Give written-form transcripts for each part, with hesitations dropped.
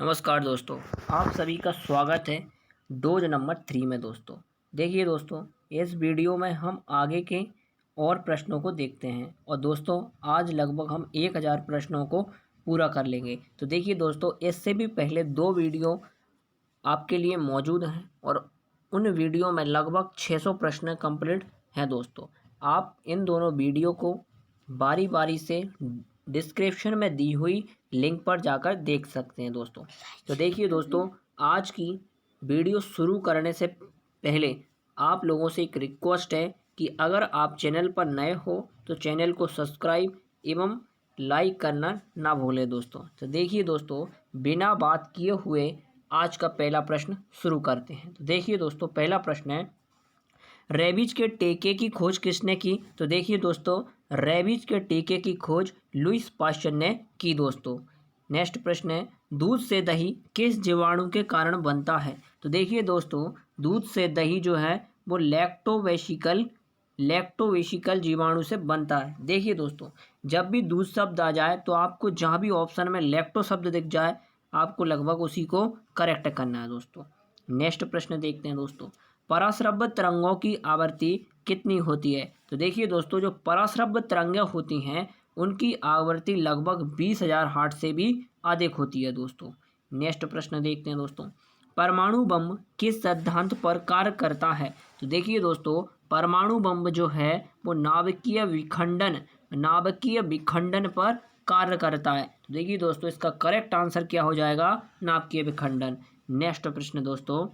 नमस्कार दोस्तों, आप सभी का स्वागत है डोज नंबर 3 में। दोस्तों देखिए दोस्तों, इस वीडियो में हम आगे के और प्रश्नों को देखते हैं और दोस्तों आज लगभग हम 1000 प्रश्नों को पूरा कर लेंगे। तो देखिए दोस्तों, इससे भी पहले 2 वीडियो आपके लिए मौजूद हैं और उन वीडियो में लगभग 600 प्रश्न कंप्लीट हैं। दोस्तों आप इन दोनों वीडियो को बारी बारी से डिस्क्रिप्शन में दी हुई लिंक पर जाकर देख सकते हैं। दोस्तों तो देखिए दोस्तों, आज की वीडियो शुरू करने से पहले आप लोगों से एक रिक्वेस्ट है कि अगर आप चैनल पर नए हो तो चैनल को सब्सक्राइब एवं लाइक करना ना भूलें। दोस्तों तो देखिए दोस्तों, बिना बात किए हुए आज का पहला प्रश्न शुरू करते हैं। तो देखिए दोस्तों, पहला प्रश्न है, रेबीज के टीके की खोज किसने की? तो देखिए दोस्तों, रेबीज के टीके की खोज लुईस पाश्चर ने की। दोस्तों नेक्स्ट प्रश्न है, दूध से दही किस जीवाणु के कारण बनता है? तो देखिए दोस्तों, दूध से दही जो है वो लैक्टोवेसिकल जीवाणु से बनता है। देखिए दोस्तों, जब भी दूध शब्द आ जाए तो आपको जहाँ भी ऑप्शन में लैक्टो शब्द दिख जाए आपको लगभग उसी को करेक्ट करना है। दोस्तों नेक्स्ट प्रश्न देखते हैं। दोस्तों पराश्रव्य तरंगों की आवृत्ति कितनी होती है? तो देखिए दोस्तों, जो पराश्रव्य तरंगें होती हैं उनकी आवृत्ति लगभग 20,000 हर्ट्ज से भी अधिक होती है। दोस्तों नेक्स्ट प्रश्न देखते हैं। दोस्तों परमाणु बम किस सिद्धांत पर कार्य करता है? तो देखिए दोस्तों, परमाणु बम जो है वो नाभिकीय विखंडन पर कार्य करता है। तो देखिए दोस्तों, इसका करेक्ट आंसर क्या हो जाएगा? नाभिकीय विखंडन। नेक्स्ट प्रश्न दोस्तों,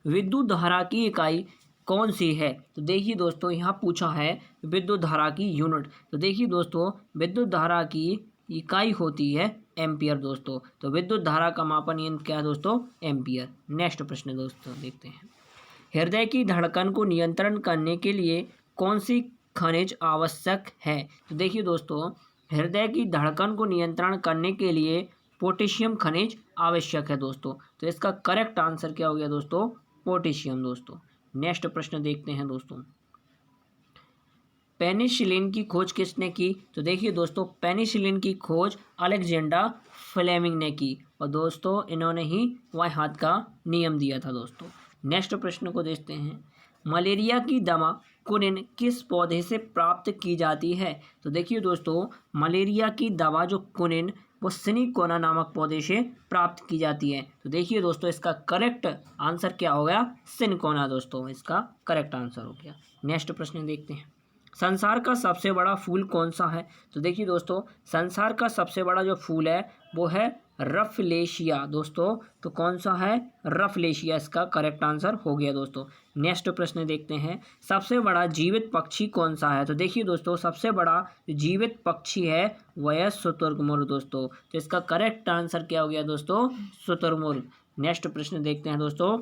विद्युत धारा की इकाई कौन सी है? तो देखिए दोस्तों, यहाँ पूछा है विद्युत धारा की यूनिट। तो देखिए दोस्तों, विद्युत धारा की इकाई होती है एम्पियर। दोस्तों तो विद्युत धारा का मापन यंत्र क्या है दोस्तों? एम्पियर। नेक्स्ट प्रश्न दोस्तों देखते हैं, हृदय की धड़कन को नियंत्रण करने के लिए कौन सी खनिज आवश्यक है? तो देखिए दोस्तों, हृदय की धड़कन को नियंत्रण करने के लिए पोटेशियम खनिज आवश्यक है। दोस्तों तो इसका करेक्ट आंसर क्या हो गया दोस्तों? पोटेशियम। दोस्तों नेक्स्ट प्रश्न देखते हैं। दोस्तों पेनिसिलिन की खोज किसने की? तो देखिए दोस्तों, पेनिसिलिन की खोज अलेक्जेंडर फ्लेमिंग ने की और दोस्तों इन्होंने ही वाई हाथ का नियम दिया था। दोस्तों नेक्स्ट प्रश्न को देखते हैं, मलेरिया की दवा कुनिन किस पौधे से प्राप्त की जाती है? तो देखिए दोस्तों, मलेरिया की दवा जो कुनिन वो सिनिकोना नामक पौधे से प्राप्त की जाती है। तो देखिए दोस्तों, इसका करेक्ट आंसर क्या हो गया? सिनिकोना। दोस्तों इसका करेक्ट आंसर हो गया। नेक्स्ट प्रश्न देखते हैं, संसार का सबसे बड़ा फूल कौन सा है? तो देखिए दोस्तों, संसार का सबसे बड़ा जो फूल है वो है रफलेशिया। दोस्तों तो कौन सा है? रफलेशिया इसका करेक्ट आंसर हो गया। दोस्तों नेक्स्ट प्रश्न देखते हैं, सबसे बड़ा जीवित पक्षी कौन सा है? तो देखिए दोस्तों, सबसे बड़ा जीवित पक्षी है वह है शुतुरमुर्ग। दोस्तों तो इसका करेक्ट आंसर क्या हो गया दोस्तों? शुतुरमुर्ग। नेक्स्ट प्रश्न देखते हैं। दोस्तों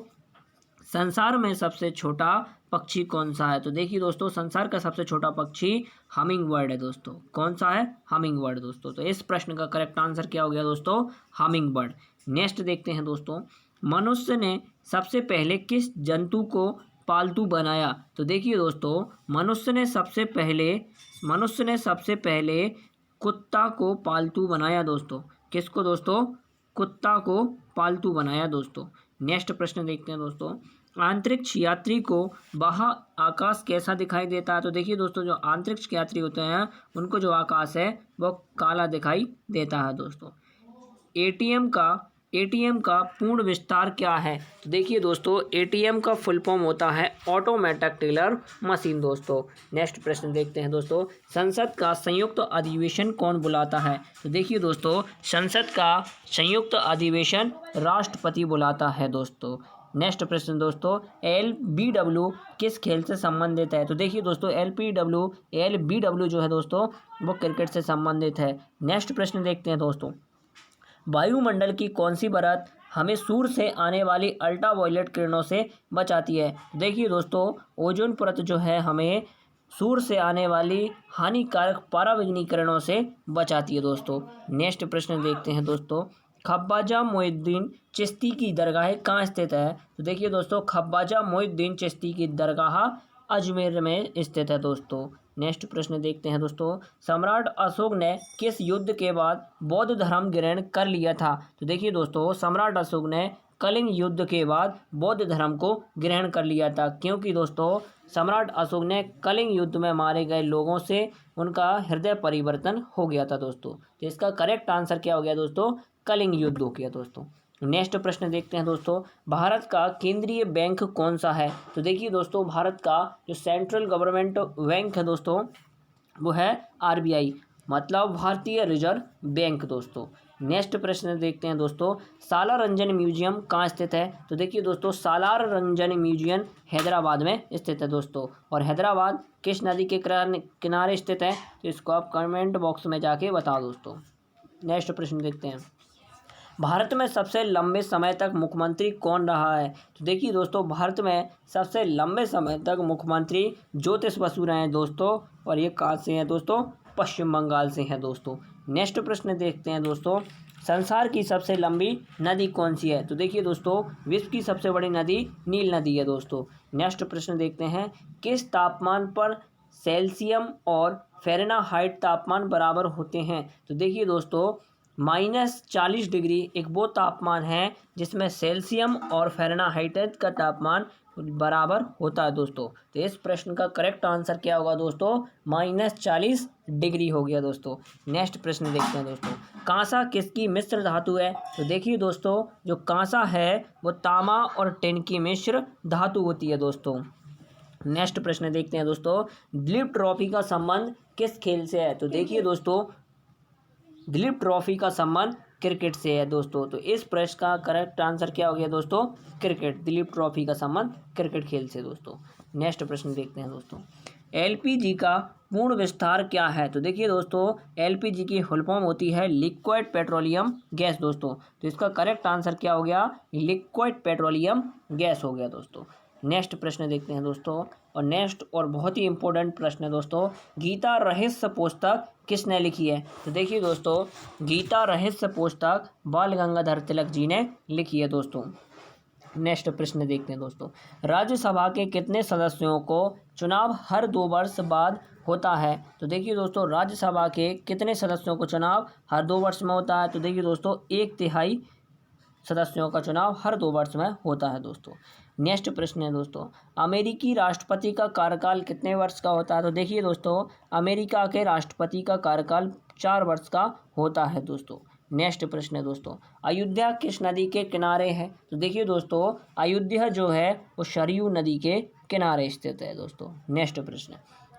संसार में सबसे छोटा पक्षी कौन सा है? तो देखिए दोस्तों, संसार का सबसे छोटा पक्षी हमिंग बर्ड है। दोस्तों कौन सा है? Humming bird. दोस्तों तो इस प्रश्न का करेक्ट आंसर क्या हो गया दोस्तों? Humming bird. नेक्स्ट देखते हैं। दोस्तों मनुष्य ने सबसे पहले किस जंतु को पालतू बनाया? तो देखिए दोस्तों, मनुष्य ने सबसे पहले कुत्ता को पालतू बनाया। दोस्तों किसको? दोस्तों कुत्ता को पालतू बनाया। दोस्तों नेक्स्ट प्रश्न देखते हैं। दोस्तों अंतरिक्ष यात्री को बाह्य आकाश कैसा दिखाई देता है? तो देखिए दोस्तों, जो अंतरिक्ष यात्री होते हैं उनको जो आकाश है वो काला दिखाई देता है। दोस्तों एटीएम का पूर्ण विस्तार क्या है? तो देखिए दोस्तों, एटीएम का फुल फॉर्म होता है ऑटोमेटिक टेलर मशीन। दोस्तों नेक्स्ट प्रश्न देखते हैं। दोस्तों संसद का संयुक्त अधिवेशन कौन बुलाता है? तो देखिए दोस्तों, संसद का संयुक्त अधिवेशन राष्ट्रपति बुलाता है। दोस्तों नेक्स्ट प्रश्न दोस्तों, एलबीडब्ल्यू किस खेल से संबंधित है? तो देखिए दोस्तों, एलबीडब्ल्यू जो है दोस्तों वो क्रिकेट से संबंधित है। नेक्स्ट प्रश्न देखते हैं। दोस्तों वायुमंडल की कौन सी परत हमें सूर्य से आने वाली अल्ट्रावायलेट किरणों से बचाती है? देखिए दोस्तों, ओजोन परत जो है हमें सूर्य से आने वाली हानिकारक पराबैंगनी किरणों से बचाती है। दोस्तों नेक्स्ट प्रश्न देखते हैं। दोस्तों ख्वाजा मोइनुद्दीन चिश्ती की दरगाह कहाँ स्थित है? तो देखिए दोस्तों, ख्वाजा मोइनुद्दीन चिश्ती की दरगाह अजमेर में स्थित है। दोस्तों नेक्स्ट प्रश्न देखते हैं दोस्तों, सम्राट अशोक ने किस युद्ध के बाद बौद्ध धर्म ग्रहण कर लिया था? तो देखिए दोस्तों, सम्राट अशोक ने कलिंग युद्ध के बाद बौद्ध धर्म को ग्रहण कर लिया था, क्योंकि दोस्तों सम्राट अशोक ने कलिंग युद्ध में मारे गए लोगों से उनका हृदय परिवर्तन हो गया था दोस्तों। तो इसका करेक्ट आंसर क्या हो गया दोस्तों? कलिंग युद्ध हो गया दोस्तों। नेक्स्ट प्रश्न देखते हैं दोस्तों, भारत का केंद्रीय बैंक कौन सा है? तो देखिए दोस्तों, भारत का जो सेंट्रल गवर्नमेंट बैंक है दोस्तों वो है आरबीआई, मतलब भारतीय रिजर्व बैंक दोस्तों। नेक्स्ट प्रश्न देखते हैं दोस्तों, सालार रंजन म्यूजियम कहाँ स्थित है? तो देखिए दोस्तों, सालार रंजन म्यूजियम हैदराबाद में स्थित है दोस्तों। और हैदराबाद किस नदी के किनारे स्थित है? तो इसको आप कमेंट बॉक्स में जाके बताओ दोस्तों। नेक्स्ट प्रश्न देखते हैं, भारत में सबसे लंबे समय तक मुख्यमंत्री कौन रहा है? तो देखिए दोस्तों, भारत में सबसे लंबे समय तक मुख्यमंत्री ज्योतिष बसु रहे हैं दोस्तों। और ये कहाँ से हैं दोस्तों? पश्चिम बंगाल से हैं दोस्तों। नेक्स्ट प्रश्न देखते हैं दोस्तों, संसार की सबसे लंबी नदी कौन सी है? तो देखिए दोस्तों, विश्व की सबसे बड़ी नदी नील नदी है दोस्तों। नेक्स्ट प्रश्न देखते हैं, किस तापमान पर सेल्सियम और फ़ारेनहाइट तापमान बराबर होते हैं? तो देखिए दोस्तों, -40 डिग्री एक वो तापमान है जिसमें सेल्सियम और फ़ारेनहाइट का तापमान बराबर होता है दोस्तों। तो इस प्रश्न का करेक्ट आंसर क्या होगा दोस्तों? -40 डिग्री हो गया दोस्तों। नेक्स्ट प्रश्न देखते हैं दोस्तों, कांसा किसकी मिश्र धातु है? तो देखिए दोस्तों, जो कांसा है वो तांबा और टिन की मिश्र धातु होती है दोस्तों। नेक्स्ट प्रश्न देखते हैं दोस्तों, दिलीप ट्रॉफी का संबंध किस खेल से है? तो देखिए दोस्तों, दिलीप ट्रॉफी का संबंध क्रिकेट से है दोस्तों। तो इस प्रश्न का करेक्ट आंसर क्या हो गया दोस्तों? क्रिकेट। दिलीप ट्रॉफी का संबंध क्रिकेट खेल से दोस्तों। नेक्स्ट प्रश्न देखते हैं दोस्तों, एलपीजी का पूर्ण विस्तार क्या है? तो देखिए दोस्तों, एलपीजी की फुल फॉर्म होती है लिक्विड पेट्रोलियम गैस दोस्तों। तो इसका करेक्ट आंसर क्या हो गया? लिक्विड पेट्रोलियम गैस हो गया दोस्तों। नेक्स्ट प्रश्न देखते हैं दोस्तों, और नेक्स्ट और बहुत ही इंपॉर्टेंट प्रश्न है दोस्तों, गीता रहस्य पुस्तक किसने लिखी है? तो देखिए दोस्तों, गीता रहस्य पुस्तक बाल गंगाधर तिलक जी ने लिखी है दोस्तों। नेक्स्ट प्रश्न देखते हैं दोस्तों, राज्यसभा के कितने सदस्यों को चुनाव हर 2 वर्ष बाद होता है? तो देखिए दोस्तों, राज्यसभा के कितने सदस्यों को चुनाव हर 2 वर्ष में होता है? तो देखिए दोस्तों, 1/3 सदस्यों का चुनाव हर 2 वर्ष में होता है दोस्तों। नेक्स्ट प्रश्न है दोस्तों, अमेरिकी राष्ट्रपति का कार्यकाल कितने वर्ष का होता है? तो देखिए दोस्तों, अमेरिका के राष्ट्रपति का कार्यकाल 4 वर्ष का होता है दोस्तों। नेक्स्ट प्रश्न है दोस्तों, अयोध्या किस नदी के किनारे है? तो देखिए दोस्तों, अयोध्या जो है वो सरयू नदी के किनारे स्थित है दोस्तों। नेक्स्ट प्रश्न,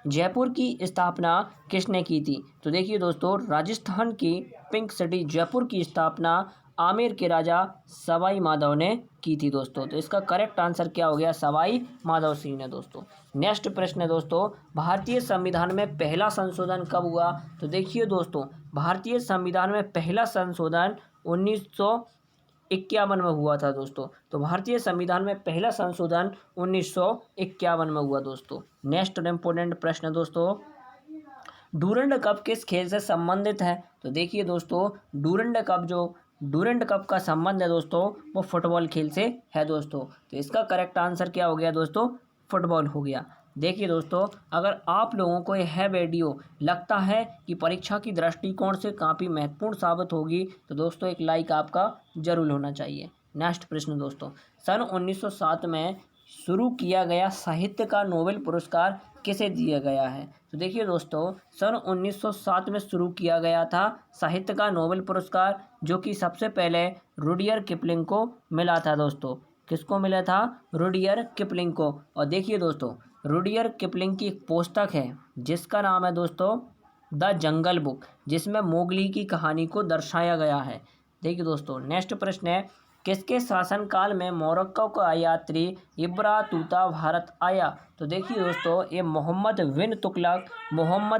जयपुर की स्थापना किसने की थी? तो देखिए दोस्तों, राजस्थान की पिंक सिटी जयपुर की स्थापना आमेर के राजा सवाई माधव ने की थी दोस्तों। तो इसका करेक्ट आंसर क्या हो गया? सवाई माधव सिंह ने दोस्तों। नेक्स्ट प्रश्न है दोस्तों, भारतीय संविधान में पहला संशोधन कब हुआ? तो देखिए दोस्तों, भारतीय संविधान में पहला संशोधन 1951 में हुआ था दोस्तों। तो भारतीय संविधान में पहला संशोधन 1951 में हुआ दोस्तों। नेक्स्ट इंपॉर्टेंट प्रश्न दोस्तों, डूरंड कप किस खेल से संबंधित है? तो देखिए दोस्तों, डूरंड कप का संबंध है दोस्तों वो फुटबॉल खेल से है दोस्तों। तो इसका करेक्ट आंसर क्या हो गया दोस्तों? फुटबॉल हो गया। देखिए दोस्तों, अगर आप लोगों को यह वीडियो लगता है कि परीक्षा की दृष्टिकोण से काफ़ी महत्वपूर्ण साबित होगी तो दोस्तों एक लाइक आपका जरूर होना चाहिए। नेक्स्ट प्रश्न दोस्तों, सन 1907 में शुरू किया गया साहित्य का नोबेल पुरस्कार किसे दिया गया है? तो देखिए दोस्तों, सन 1907 में शुरू किया गया था साहित्य का नोबेल पुरस्कार, जो कि सबसे पहले रुडियर किपलिंग को मिला था दोस्तों। किसको मिला था? रुडियर किपलिंग को। और देखिए दोस्तों, रुडियर किपलिंग की एक पुस्तक है जिसका नाम है दोस्तों द जंगल बुक, जिसमें मोगली की कहानी को दर्शाया गया है। देखिए दोस्तों, नेक्स्ट प्रश्न है, किसके शासनकाल में मोरक्को का यात्री इब्रा तूता भारत आया? तो देखिए दोस्तों, ये मोहम्मद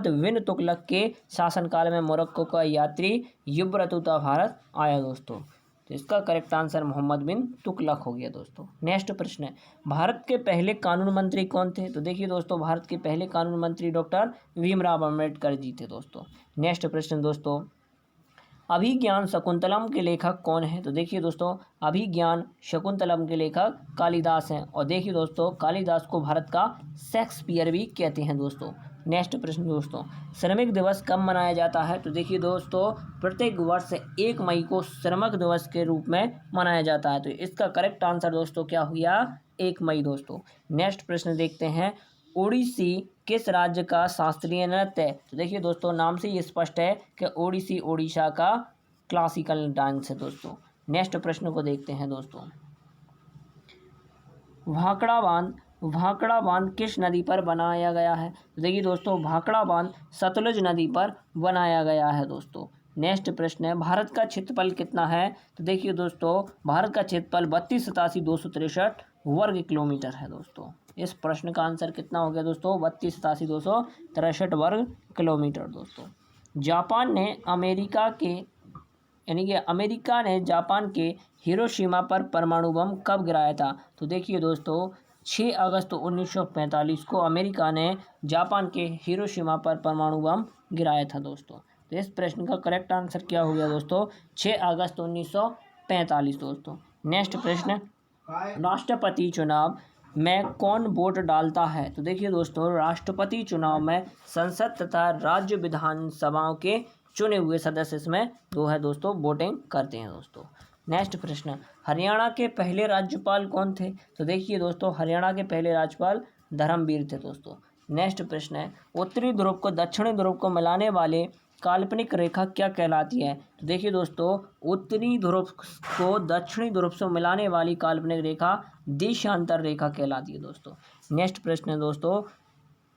बिन तुगलक के शासनकाल में मोरक्को का यात्री इब्रा तूता भारत आया दोस्तों। तो इसका करेक्ट आंसर मोहम्मद बिन तुगलक हो गया दोस्तों। नेक्स्ट प्रश्न है, भारत के पहले कानून मंत्री कौन थे? तो देखिए दोस्तों, भारत के पहले कानून मंत्री डॉक्टर भीमराव अम्बेडकर जी थे दोस्तों। नेक्स्ट प्रश्न दोस्तों, अभिज्ञान शकुंतलम के लेखक कौन है? तो देखिए दोस्तों, अभिज्ञान शकुंतलम के लेखक कालिदास हैं। और देखिए दोस्तों, कालिदास को भारत का शेक्सपियर भी कहते हैं दोस्तों। नेक्स्ट प्रश्न दोस्तों, श्रमिक दिवस कब मनाया जाता है? तो देखिए दोस्तों, प्रत्येक वर्ष 1 मई को श्रमिक दिवस के रूप में मनाया जाता है। तो इसका करेक्ट आंसर दोस्तों क्या हुआ? 1 मई दोस्तों। नेक्स्ट प्रश्न देखते हैं, ओडिसी किस राज्य का शास्त्रीय नृत्य है? तो देखिए दोस्तों, नाम से ये स्पष्ट है कि ओडिसी ओडिशा का क्लासिकल डांस है दोस्तों। नेक्स्ट प्रश्न को देखते हैं दोस्तों, भाखड़ा बांध किस नदी पर बनाया गया है? तो देखिए दोस्तों, भाखड़ा बांध सतलुज नदी पर बनाया गया है दोस्तों। नेक्स्ट प्रश्न है, भारत का क्षेत्रफल कितना है? तो देखिए दोस्तों, भारत का क्षेत्रफल 32,87,263 वर्ग किलोमीटर है दोस्तों। इस प्रश्न का आंसर कितना हो गया दोस्तों? 32,87,263 वर्ग किलोमीटर दोस्तों। अमेरिका ने जापान के हिरोशिमा पर परमाणु बम कब गिराया था? तो देखिए दोस्तों, 6 अगस्त 1945 को अमेरिका ने जापान के हिरोशिमा पर परमाणु बम गिराया था दोस्तों। तो इस प्रश्न का करेक्ट आंसर क्या हो गया दोस्तों? 6 अगस्त 1945 दोस्तों। नेक्स्ट प्रश्न, राष्ट्रपति चुनाव में कौन वोट डालता है? तो देखिए दोस्तों, राष्ट्रपति चुनाव में संसद तथा राज्य विधानसभाओं के चुने हुए सदस्य इसमें जो है दोस्तों वोटिंग करते हैं दोस्तों। नेक्स्ट प्रश्न, हरियाणा के पहले राज्यपाल कौन थे? तो देखिए दोस्तों, हरियाणा के पहले राज्यपाल धर्मवीर थे दोस्तों। नेक्स्ट प्रश्न है, उत्तरी ध्रुव को दक्षिणी ध्रुव को मिलाने वाले काल्पनिक रेखा क्या कहलाती है? तो देखिए दोस्तों, उत्तरी ध्रुव को दक्षिणी ध्रुव से मिलाने वाली काल्पनिक रेखा देशांतर रेखा कहलाती है दोस्तों। नेक्स्ट प्रश्न है दोस्तों,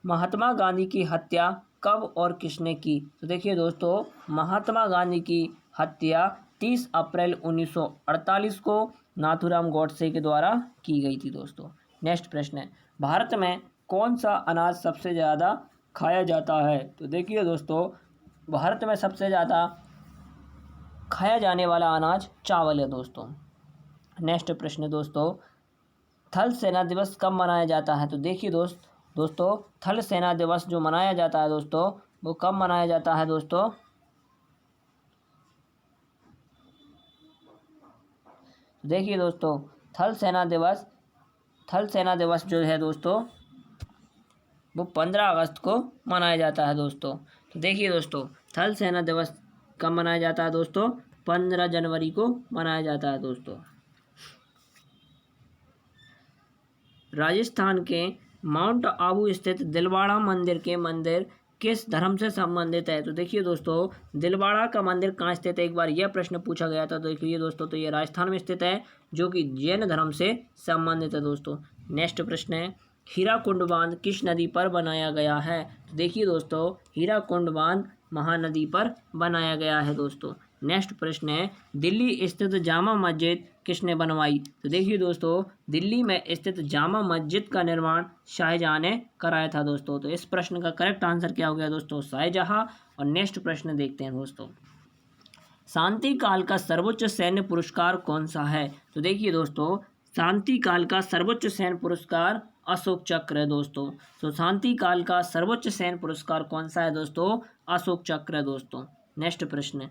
महात्मा गांधी की हत्या कब और किसने की? तो देखिए दोस्तों, महात्मा गांधी की हत्या 30 अप्रैल 1948 को नाथूराम गॉडसे के द्वारा की गई थी दोस्तों। नेक्स्ट प्रश्न है, भारत में कौन सा अनाज सबसे ज़्यादा खाया जाता है? तो देखिए दोस्तों, भारत में सबसे ज़्यादा खाया जाने वाला अनाज चावल है दोस्तों। नेक्स्ट प्रश्न दोस्तों, थल सेना दिवस कब मनाया जाता है? तो देखिए दोस्तों, थल सेना दिवस जो मनाया जाता है दोस्तों, वो कब मनाया जाता है दोस्तों? देखिए दोस्तों, थल सेना दिवस जो है दोस्तों, वो 15 अगस्त को मनाया जाता है दोस्तों। तो देखिए दोस्तों, थल सेना दिवस कब मनाया जाता है दोस्तों? 15 जनवरी को मनाया जाता है दोस्तों। राजस्थान के माउंट आबू स्थित दिलवाड़ा मंदिर किस धर्म से संबंधित है? तो देखिए दोस्तों, दिलवाड़ा का मंदिर कहाँ स्थित है? एक बार यह प्रश्न पूछा गया था। देखिए दोस्तों, तो ये राजस्थान में स्थित है, जो कि जैन धर्म से संबंधित है दोस्तों। नेक्स्ट प्रश्न है, हीराकुंड बांध किस नदी पर बनाया गया है? तो देखिए दोस्तों, हीराकुंड बांध महानदी पर बनाया गया है दोस्तों। नेक्स्ट प्रश्न है, दिल्ली स्थित जामा मस्जिद किसने बनवाई? तो देखिए दोस्तों, दिल्ली में स्थित जामा मस्जिद का निर्माण शाहजहां ने कराया था दोस्तों। तो इस प्रश्न का करेक्ट आंसर क्या हो गया दोस्तों? शाहजहां। और नेक्स्ट प्रश्न देखते हैं दोस्तों, शांति काल का सर्वोच्च सैन्य पुरस्कार कौन सा है? तो देखिए दोस्तों, शांति काल का सर्वोच्च सैन्य पुरस्कार अशोक चक्र है दोस्तों। तो शांति काल का सर्वोच्च सैन्य पुरस्कार कौन सा है दोस्तों? अशोक चक्र है दोस्तों। नेक्स्ट प्रश्न,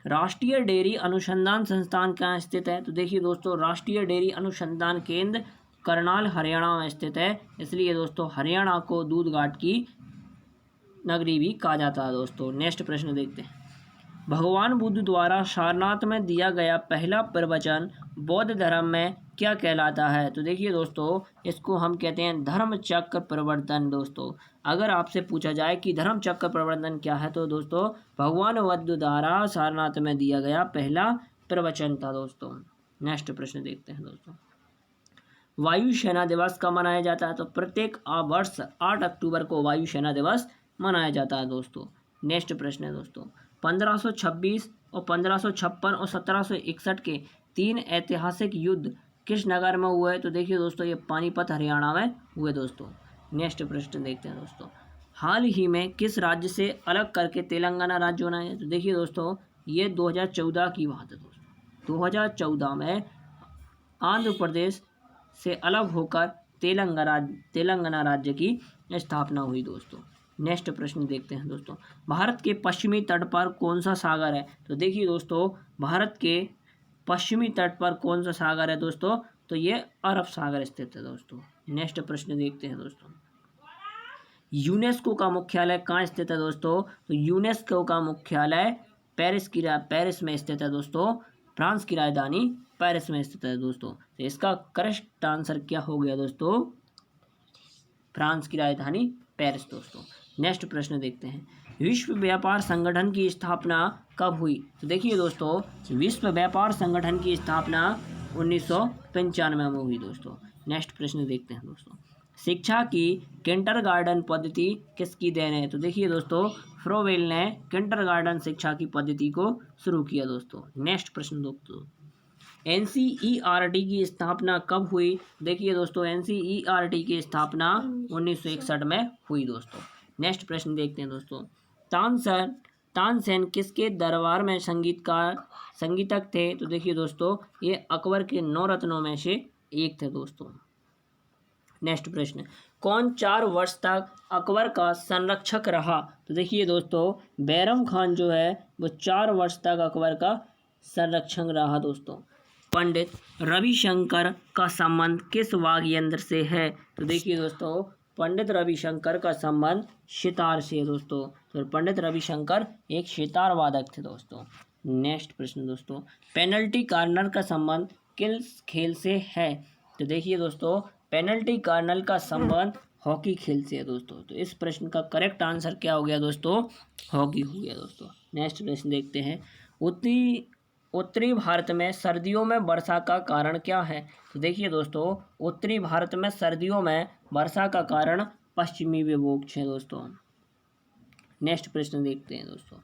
राष्ट्रीय डेयरी अनुसंधान संस्थान कहाँ स्थित है? तो देखिए दोस्तों, राष्ट्रीय डेयरी अनुसंधान केंद्र करनाल हरियाणा में स्थित है। इसलिए दोस्तों, हरियाणा को दूध घाट की नगरी भी कहा जाता है दोस्तों। नेक्स्ट प्रश्न देखते हैं, भगवान बुद्ध द्वारा सारनाथ में दिया गया पहला प्रवचन बौद्ध धर्म में क्या कहलाता है? तो देखिए दोस्तों, इसको हम कहते हैं धर्म चक्र प्रवर्तन दोस्तों। अगर आपसे पूछा जाए कि धर्म चक्र प्रवर्तन क्या है, तो दोस्तों भगवान बुद्ध द्वारा सारनाथ में दिया गया पहला प्रवचन था दोस्तों। नेक्स्ट प्रश्न देखते हैं दोस्तों, वायु सेना दिवस कब मनाया जाता है? तो प्रत्येक वर्ष 8 अक्टूबर को वायु सेना दिवस मनाया जाता है दोस्तों। नेक्स्ट प्रश्न है दोस्तों, 1526 और 1556 और 1761 के 3 ऐतिहासिक युद्ध किस नगर में हुए? तो देखिए दोस्तों, ये पानीपत हरियाणा में हुए दोस्तों। नेक्स्ट प्रश्न देखते हैं दोस्तों, हाल ही में किस राज्य से अलग करके तेलंगाना राज्य बना है? तो देखिए दोस्तों, ये 2014 की बात है दोस्तों। 2014 में आंध्र प्रदेश से अलग होकर तेलंगाना राज्य की स्थापना हुई दोस्तों। नेक्स्ट प्रश्न देखते हैं दोस्तों, भारत के पश्चिमी तट पर कौन सा सागर है? तो देखिए दोस्तों, भारत के पश्चिमी तट पर कौन सा सागर है दोस्तों? तो ये अरब सागर स्थित है दोस्तों। नेक्स्ट प्रश्न देखते हैं दोस्तों, यूनेस्को का मुख्यालय कहाँ स्थित है दोस्तों? तो यूनेस्को का मुख्यालय पेरिस में स्थित है दोस्तों। फ्रांस की राजधानी पेरिस में स्थित है दोस्तों। तो इसका करेक्ट आंसर क्या हो गया दोस्तों? फ्रांस की राजधानी पेरिस दोस्तों। नेक्स्ट प्रश्न देखते हैं, विश्व व्यापार संगठन की स्थापना कब हुई? तो देखिए दोस्तों, विश्व व्यापार संगठन की स्थापना 1995 में हुई दोस्तों। नेक्स्ट प्रश्न देखते हैं दोस्तों, शिक्षा की किंडरगार्टन पद्धति किसकी देन है? तो देखिए दोस्तों, फ्रोवेल ने किंडरगार्टन शिक्षा की पद्धति को शुरू किया दोस्तों। नेक्स्ट प्रश्न दोस्तों, एनसीईआरटी की स्थापना कब हुई? देखिए दोस्तों, एनसीईआरटी की स्थापना 1961 में हुई दोस्तों। नेक्स्ट प्रश्न देखते हैं दोस्तों, तानसेन किसके दरबार में संगीतक थे? तो देखिए दोस्तों, ये अकबर के 9 रत्नों में से एक थे दोस्तों। नेक्स्ट प्रश्न, कौन 4 वर्ष तक अकबर का संरक्षक रहा? तो देखिए दोस्तों, बैरम खान जो है वो 4 वर्ष तक अकबर का संरक्षक रहा दोस्तों। पंडित रविशंकर का संबंध किस वाद्य यंत्र से है? तो देखिए दोस्तों, पंडित रविशंकर का संबंध सितार से है दोस्तों। तो पंडित रविशंकर एक सितार वादक थे दोस्तों। नेक्स्ट प्रश्न दोस्तों, पेनल्टी कॉर्नर का संबंध किस खेल से है? तो देखिए दोस्तों, पेनल्टी कॉर्नर का संबंध हॉकी खेल से है दोस्तों। तो इस प्रश्न का करेक्ट आंसर क्या हो गया दोस्तों? हॉकी हो गया दोस्तों। नेक्स्ट प्रश्न देखते हैं, उत्तरी भारत में सर्दियों में वर्षा का कारण क्या है? तो देखिए दोस्तों, उत्तरी भारत में सर्दियों में वर्षा का कारण पश्चिमी विक्षोभ है दोस्तों। नेक्स्ट प्रश्न देखते हैं दोस्तों,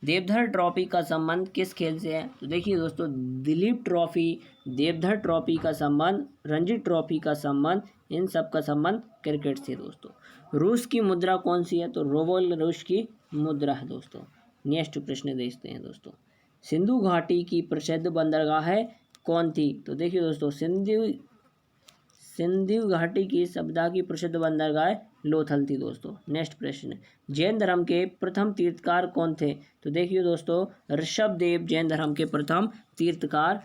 देवधर ट्रॉफी का संबंध किस खेल से है? तो देखिए दोस्तों, दिलीप ट्रॉफी, देवधर ट्रॉफी का संबंध, रणजी ट्रॉफी का संबंध, इन सब का संबंध क्रिकेट से दोस्तों। रूस की मुद्रा कौन सी है? तो रूबल रूस की मुद्रा है दोस्तों। नेक्स्ट प्रश्न देखते हैं दोस्तों, सिंधु घाटी की प्रसिद्ध बंदरगाह है कौन थी? तो देखिए दोस्तों, सिंधु घाटी की सभ्यता की प्रसिद्ध बंदरगाह लोथल थी दोस्तों। नेक्स्ट प्रश्न, जैन धर्म के प्रथम तीर्थकार कौन थे? तो देखिए दोस्तों, ऋषभदेव जैन धर्म के प्रथम तीर्थकार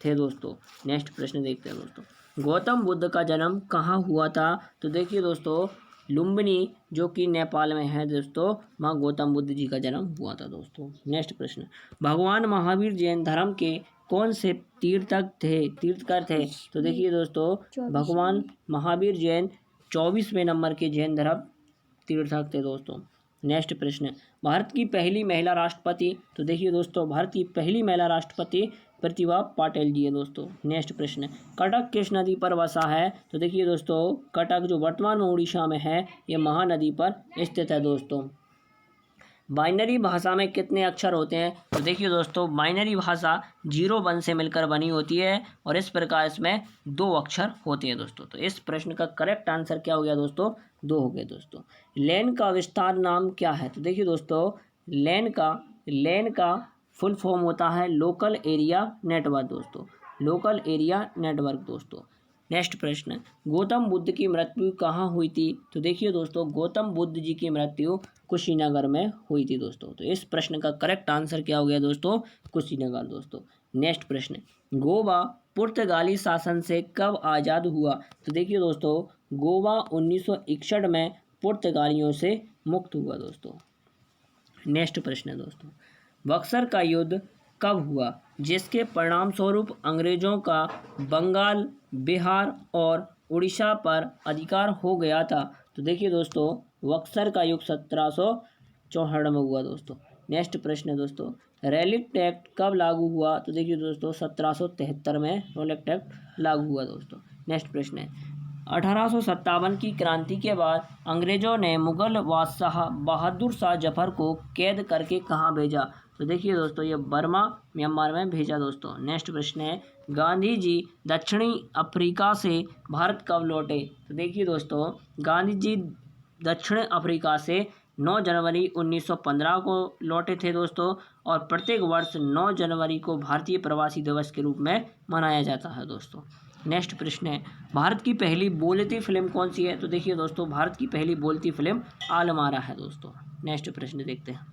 थे दोस्तों। नेक्स्ट प्रश्न देखते हैं दोस्तों, गौतम बुद्ध का जन्म कहाँ हुआ था? तो देखिए दोस्तों, लुम्बिनी जो कि नेपाल में है दोस्तों, वहाँ गौतम बुद्ध जी का जन्म हुआ था दोस्तों। नेक्स्ट प्रश्न, भगवान महावीर जैन धर्म के कौन से तीर्थकर थे? तो देखिए दोस्तों, भगवान महावीर जैन 24वें नंबर के जैन धर्म तीर्थक थे दोस्तों। नेक्स्ट प्रश्न, भारत की पहली महिला राष्ट्रपति? तो देखिए दोस्तों, भारत की पहली महिला राष्ट्रपति प्रतिभा पाटिल जी है दोस्तों। नेक्स्ट प्रश्न, कटक किस नदी पर बसा है? तो देखिए दोस्तों, कटक जो वर्तमान में उड़ीसा में है, ये महानदी पर स्थित है दोस्तों। बाइनरी भाषा में कितने अक्षर होते हैं? तो देखिए दोस्तों, बाइनरी भाषा 0 1 से मिलकर बनी होती है और इस प्रकार इसमें 2 अक्षर होते हैं दोस्तों। तो इस प्रश्न का करेक्ट आंसर क्या हो गया दोस्तों? 2 हो गए दोस्तों। लैन का विस्तार नाम क्या है? तो देखिए दोस्तों, लैन का फुल फॉर्म होता है लोकल एरिया नेटवर्क दोस्तों। लोकल एरिया नेटवर्क दोस्तों। नेक्स्ट प्रश्न, गौतम बुद्ध की मृत्यु कहाँ हुई थी? तो देखिए दोस्तों, गौतम बुद्ध जी की मृत्यु कुशीनगर में हुई थी दोस्तों। तो इस प्रश्न का करेक्ट आंसर क्या हो गया दोस्तों? कुशीनगर दोस्तों। नेक्स्ट प्रश्न, गोवा पुर्तगाली शासन से कब आज़ाद हुआ? तो देखिए दोस्तों, गोवा 1961 में पुर्तगालियों से मुक्त हुआ दोस्तों। नेक्स्ट प्रश्न है दोस्तों, बक्सर का युद्ध कब हुआ जिसके परिणाम स्वरूप अंग्रेजों का बंगाल, बिहार और उड़ीसा पर अधिकार हो गया था? तो देखिए दोस्तों, बक्सर का युद्ध 1764 में हुआ दोस्तों। नेक्स्ट प्रश्न है दोस्तों, रैलिट एक्ट कब लागू हुआ? तो देखिए दोस्तों, 1773 में रैलिट एक्ट लागू हुआ दोस्तों। नेक्स्ट प्रश्न है, 1857 की क्रांति के बाद अंग्रेजों ने मुगल बादशाह बहादुर शाह जफर को कैद करके कहाँ भेजा? तो देखिए दोस्तों, ये बर्मा म्यांमार में भेजा दोस्तों। नेक्स्ट प्रश्न है, गांधी जी दक्षिणी अफ्रीका से भारत कब लौटे? तो देखिए दोस्तों, गांधी जी दक्षिण अफ्रीका से 9 जनवरी 1915 को लौटे थे दोस्तों। और प्रत्येक वर्ष 9 जनवरी को भारतीय प्रवासी दिवस के रूप में मनाया जाता है दोस्तों। नेक्स्ट प्रश्न है, भारत की पहली बोलती फिल्म कौन सी है? तो देखिए दोस्तों, भारत की पहली बोलती फिल्म आलमारा है दोस्तों। नेक्स्ट प्रश्न देखते हैं,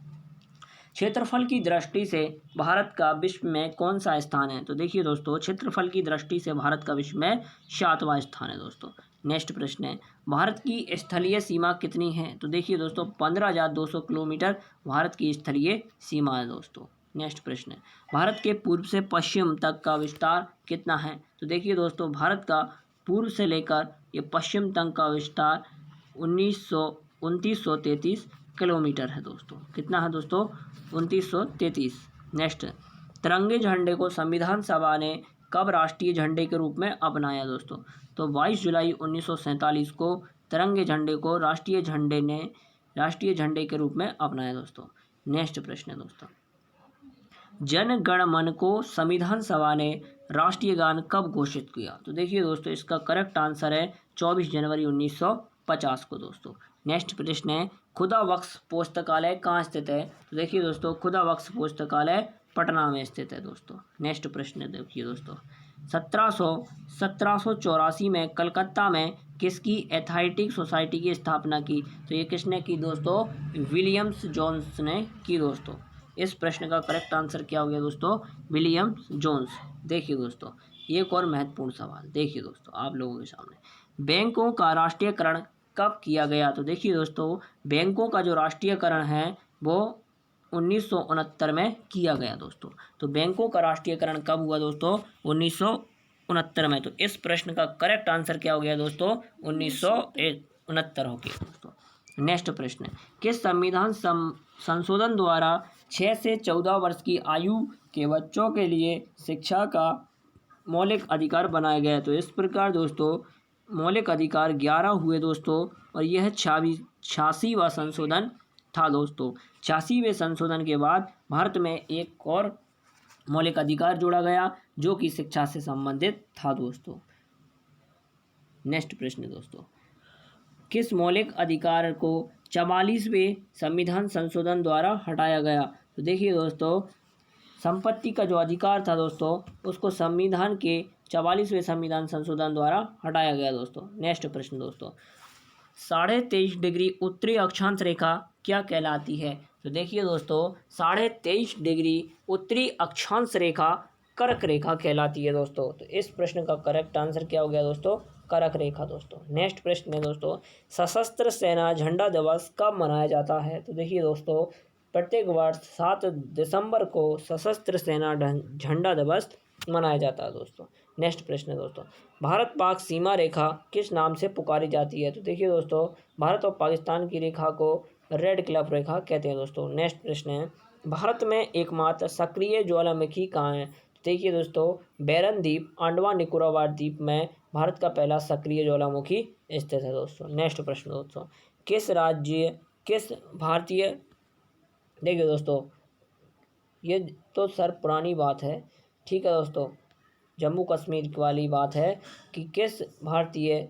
क्षेत्रफल की दृष्टि से भारत का विश्व में कौन सा स्थान है? तो देखिए दोस्तों, क्षेत्रफल की दृष्टि से भारत का विश्व में 7वां स्थान है दोस्तों। नेक्स्ट प्रश्न है, भारत की स्थलीय सीमा कितनी है? तो देखिए दोस्तों 15,200 किलोमीटर भारत की स्थलीय सीमा है दोस्तों। नेक्स्ट प्रश्न है, भारत के पूर्व से पश्चिम तक का विस्तार कितना है? तो देखिए दोस्तों भारत का पूर्व से लेकर ये पश्चिम तक का विस्तार 2933 किलोमीटर है दोस्तों। कितना है दोस्तों? 2933। नेक्स्ट, तिरंगे झंडे को संविधान सभा ने कब राष्ट्रीय झंडे के रूप में अपनाया दोस्तों? तो 22 जुलाई 1947 को तिरंगे झंडे को राष्ट्रीय झंडे के रूप में अपनाया दोस्तों। नेक्स्ट प्रश्न है दोस्तों, जन गण मन को संविधान सभा ने राष्ट्रीय गान कब घोषित किया? तो देखिए दोस्तों इसका करेक्ट आंसर है 24 जनवरी 1950 को दोस्तों। नेक्स्ट प्रश्न है, खुदा बख्श पुस्तकालय कहाँ स्थित है? तो देखिए दोस्तों खुदा बख्श पुस्तकालय पटना में स्थित है दोस्तों। नेक्स्ट प्रश्न देखिए दोस्तों, 1784 में कलकत्ता में किसकी एथलेटिक सोसाइटी की स्थापना की? तो ये किसने की दोस्तों? विलियम्स जोन्स ने की दोस्तों। इस प्रश्न का करेक्ट आंसर क्या हो गया दोस्तों? Williams Jones. देखिए दोस्तों एक और महत्वपूर्ण सवाल देखिए दोस्तों आप लोगों के सामने, बैंकों का राष्ट्रीयकरण कब किया गया? तो देखिए दोस्तों बैंकों का जो राष्ट्रीयकरण है वो 1969 में किया गया दोस्तों। तो बैंकों का राष्ट्रीयकरण कब हुआ दोस्तों? 1969 में। तो इस प्रश्न का करेक्ट आंसर क्या हो गया दोस्तों? 1969 हो गया दोस्तों। नेक्स्ट प्रश्न, किस संविधान संशोधन द्वारा 6 से 14 वर्ष की आयु के बच्चों के लिए शिक्षा का मौलिक अधिकार बनाया गया? तो इस प्रकार दोस्तों मौलिक अधिकार 11 हुए दोस्तों और यह 86वां संशोधन था दोस्तों। 86वें संशोधन के बाद भारत में एक और मौलिक अधिकार जोड़ा गया जो कि शिक्षा से संबंधित था दोस्तों। नेक्स्ट प्रश्न दोस्तों, किस मौलिक अधिकार को 44वें संविधान संशोधन द्वारा हटाया गया? तो देखिए दोस्तों संपत्ति का जो अधिकार था दोस्तों उसको संविधान के 44वें संविधान संशोधन द्वारा हटाया गया दोस्तों। नेक्स्ट प्रश्न दोस्तों, 23.5 डिग्री उत्तरी अक्षांश रेखा क्या कहलाती है? तो देखिए दोस्तों 23.5 डिग्री उत्तरी अक्षांश रेखा कर्क रेखा कहलाती है दोस्तों। तो इस प्रश्न का करेक्ट आंसर क्या हो गया दोस्तों? कर्क रेखा दोस्तों। नेक्स्ट प्रश्न है दोस्तों, सशस्त्र सेना झंडा दिवस कब मनाया जाता है? तो देखिए दोस्तों प्रत्येक वर्ष 7 दिसंबर को सशस्त्र सेना झंडा दिवस मनाया जाता है दोस्तों। नेक्स्ट प्रश्न है दोस्तों, भारत पाक सीमा रेखा किस नाम से पुकारी जाती है? तो देखिए दोस्तों भारत और पाकिस्तान की रेखा को रेड क्लिफ रेखा कहते हैं दोस्तों। नेक्स्ट प्रश्न है, भारत में एकमात्र सक्रिय ज्वालामुखी कहाँ है? देखिए दोस्तों बैरन द्वीप अंडमान निकोबार द्वीप में भारत का पहला सक्रिय ज्वालामुखी स्थित है दोस्तों। नेक्स्ट प्रश्न दोस्तों, किस भारतीय, देखिए दोस्तों ये तो सर पुरानी बात है, ठीक है दोस्तों, जम्मू कश्मीर वाली बात है कि किस भारतीय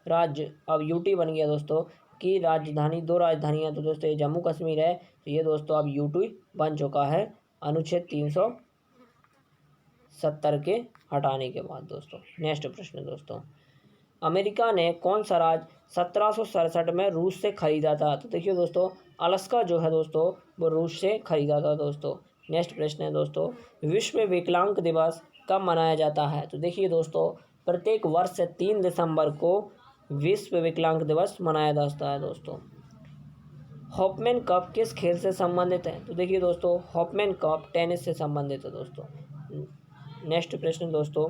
राज्य, अब यूटी बन गया दोस्तों, की राजधानी, 2 राजधानियाँ, तो दोस्तों ये जम्मू कश्मीर है, तो ये दोस्तों अब यूटी बन चुका है अनुच्छेद 370 के हटाने के बाद दोस्तों। नेक्स्ट प्रश्न दोस्तों, अमेरिका ने कौन सा राज्य 1767 में रूस से खरीदा था? तो देखिए दोस्तों अलास्का जो है दोस्तों वो रूस से खरीदा था दोस्तों। नेक्स्ट प्रश्न है दोस्तों, विश्व विकलांग दिवस कब मनाया जाता है? तो देखिए दोस्तों प्रत्येक वर्ष से 3 दिसंबर को विश्व विकलांग दिवस मनाया जाता है दोस्तों। हॉपमैन कप किस खेल से संबंधित है? तो देखिए दोस्तों हॉपमैन कप टेनिस से संबंधित है दोस्तों। नेक्स्ट प्रश्न दोस्तों,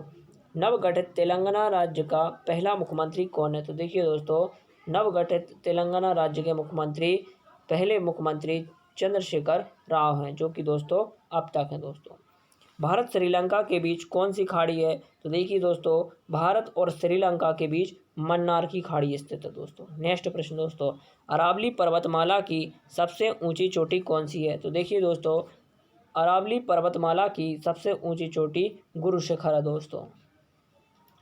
नवगठित तेलंगाना राज्य का पहला मुख्यमंत्री कौन है? तो देखिए दोस्तों नवगठित तेलंगाना राज्य के पहले मुख्यमंत्री चंद्रशेखर राव हैं, जो कि दोस्तों अब तक हैं दोस्तों। भारत श्रीलंका के बीच कौन सी खाड़ी है? तो देखिए दोस्तों भारत और श्रीलंका के बीच मन्नार की खाड़ी स्थित है दोस्तों। नेक्स्ट प्रश्न दोस्तों, अरावली पर्वतमाला की सबसे ऊंची चोटी कौन सी है? तो देखिए दोस्तों अरावली पर्वतमाला की सबसे ऊंची चोटी गुरु शिखर है दोस्तों।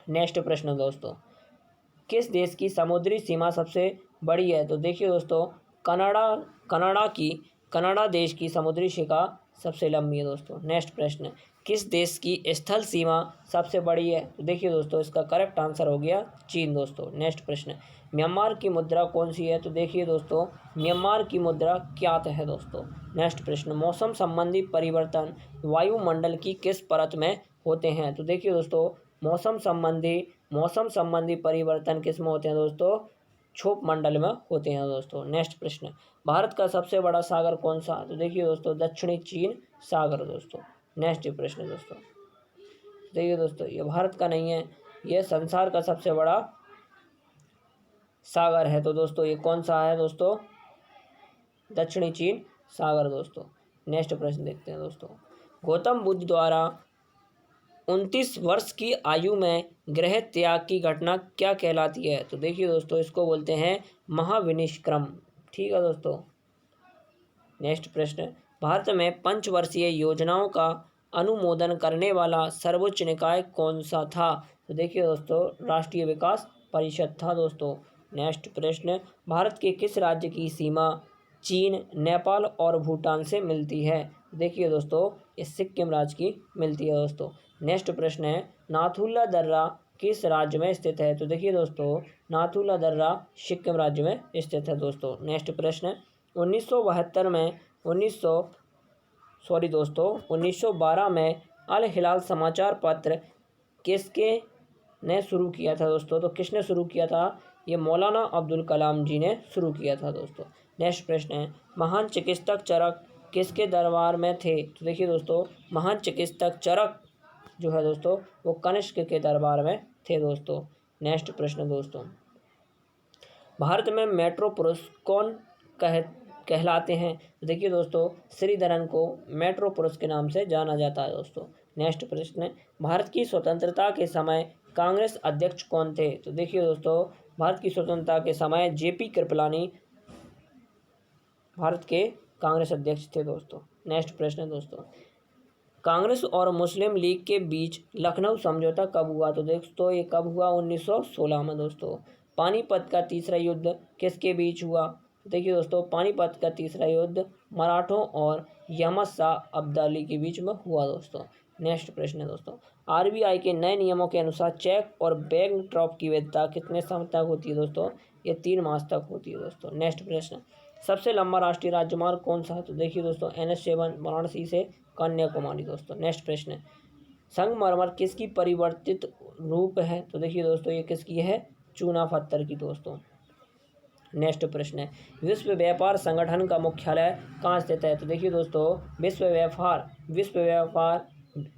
नेक्स्ट प्रश्न दोस्तों, किस देश की समुद्री सीमा सबसे बड़ी है? तो देखिए दोस्तों कनाडा देश की समुद्री सीमा सबसे लंबी है दोस्तों। नेक्स्ट प्रश्न, किस देश की स्थल सीमा सबसे बड़ी है? तो देखिए दोस्तों इसका करेक्ट आंसर हो गया चीन दोस्तों। नेक्स्ट प्रश्न, म्यांमार की मुद्रा कौन सी है? तो देखिए दोस्तों म्यांमार की मुद्रा क्यात है दोस्तों। नेक्स्ट प्रश्न, मौसम संबंधी परिवर्तन वायुमंडल की किस परत में होते हैं? तो देखिए दोस्तों मौसम संबंधी मौसम संबंधी परिवर्तन किस में होते हैं दोस्तों? क्षोभ मंडल में होते हैं दोस्तों। नेक्स्ट प्रश्न, भारत का सबसे बड़ा सागर कौन सा? तो देखिए दोस्तों, दक्षिणी चीन सागर दोस्तों। नेक्स्ट प्रश्न दोस्तों, देखिए दोस्तों, ये भारत का नहीं है, ये संसार का सबसे बड़ा सागर है। तो दोस्तों ये कौन सा है दोस्तों? दक्षिणी चीन सागर दोस्तों। नेक्स्ट प्रश्न देखते हैं दोस्तों, गौतम बुद्ध द्वारा 29 वर्ष की आयु में गृह त्याग की घटना क्या कहलाती है? तो देखिए दोस्तों, इसको बोलते हैं महाविनिष्क्रम। ठीक है दोस्तों। नेक्स्ट प्रश्न, भारत में पंचवर्षीय योजनाओं का अनुमोदन करने वाला सर्वोच्च निकाय कौन सा था? तो देखिए दोस्तों, राष्ट्रीय विकास परिषद था दोस्तों। नेक्स्ट प्रश्न, भारत के किस राज्य की सीमा चीन, नेपाल और भूटान से मिलती है? देखिए दोस्तों, ये सिक्किम राज्य की मिलती है दोस्तों। नेक्स्ट प्रश्न है, नाथुला दर्रा किस राज्य में स्थित है? तो देखिए दोस्तों, नाथुला दर्रा सिक्किम राज्य में स्थित है दोस्तों। नेक्स्ट प्रश्न, 1972 में 1912 में अल हिलाल समाचार पत्र किसके ने शुरू किया था दोस्तों? तो किसने शुरू किया था? ये मौलाना अब्दुल कलाम जी ने शुरू किया था दोस्तों। नेक्स्ट प्रश्न है, महान चिकित्सक चरक किसके दरबार में थे? तो देखिए दोस्तों, महान चिकित्सक चरक जो है दोस्तों, वो कनिष्क के दरबार में थे दोस्तों। नेक्स्ट प्रश्न दोस्तों, भारत में मेट्रो पुरुष कौन कहलाते हैं? तो देखिए दोस्तों, श्रीधरन को मेट्रो पुरुष के नाम से जाना जाता है दोस्तों। नेक्स्ट प्रश्न, भारत की स्वतंत्रता के समय कांग्रेस अध्यक्ष कौन थे? तो देखिए दोस्तों, भारत की स्वतंत्रता के समय जेपी कृपलानी भारत के कांग्रेस अध्यक्ष थे दोस्तों। नेक्स्ट प्रश्न दोस्तों, कांग्रेस और मुस्लिम लीग के बीच लखनऊ समझौता कब हुआ? तो दोस्तों, ये कब हुआ? 1916 में दोस्तों। पानीपत का तीसरा युद्ध किसके बीच हुआ? देखिए दोस्तों, पानीपत का तीसरा युद्ध मराठों और अहमद शाह अब्दाली के बीच में हुआ दोस्तों। नेक्स्ट प्रश्न है दोस्तों, आरबीआई के नए नियमों के अनुसार चेक और बैंक ड्रॉप की वैधता कितने समय तक होती है दोस्तों? ये 3 मास तक होती है दोस्तों। नेक्स्ट प्रश्न, सबसे लंबा राष्ट्रीय राजमार्ग कौन सा है? तो देखिए दोस्तों, NH7 वाराणसी से कन्याकुमारी दोस्तों। नेक्स्ट प्रश्न, संगमरमर किसकी परिवर्तित रूप है? तो देखिए दोस्तों, ये किसकी है? चूना पत्थर की दोस्तों। नेक्स्ट प्रश्न है, विश्व व्यापार संगठन का मुख्यालय कहाँ स्थित है? तो देखिए दोस्तों, विश्व व्यापार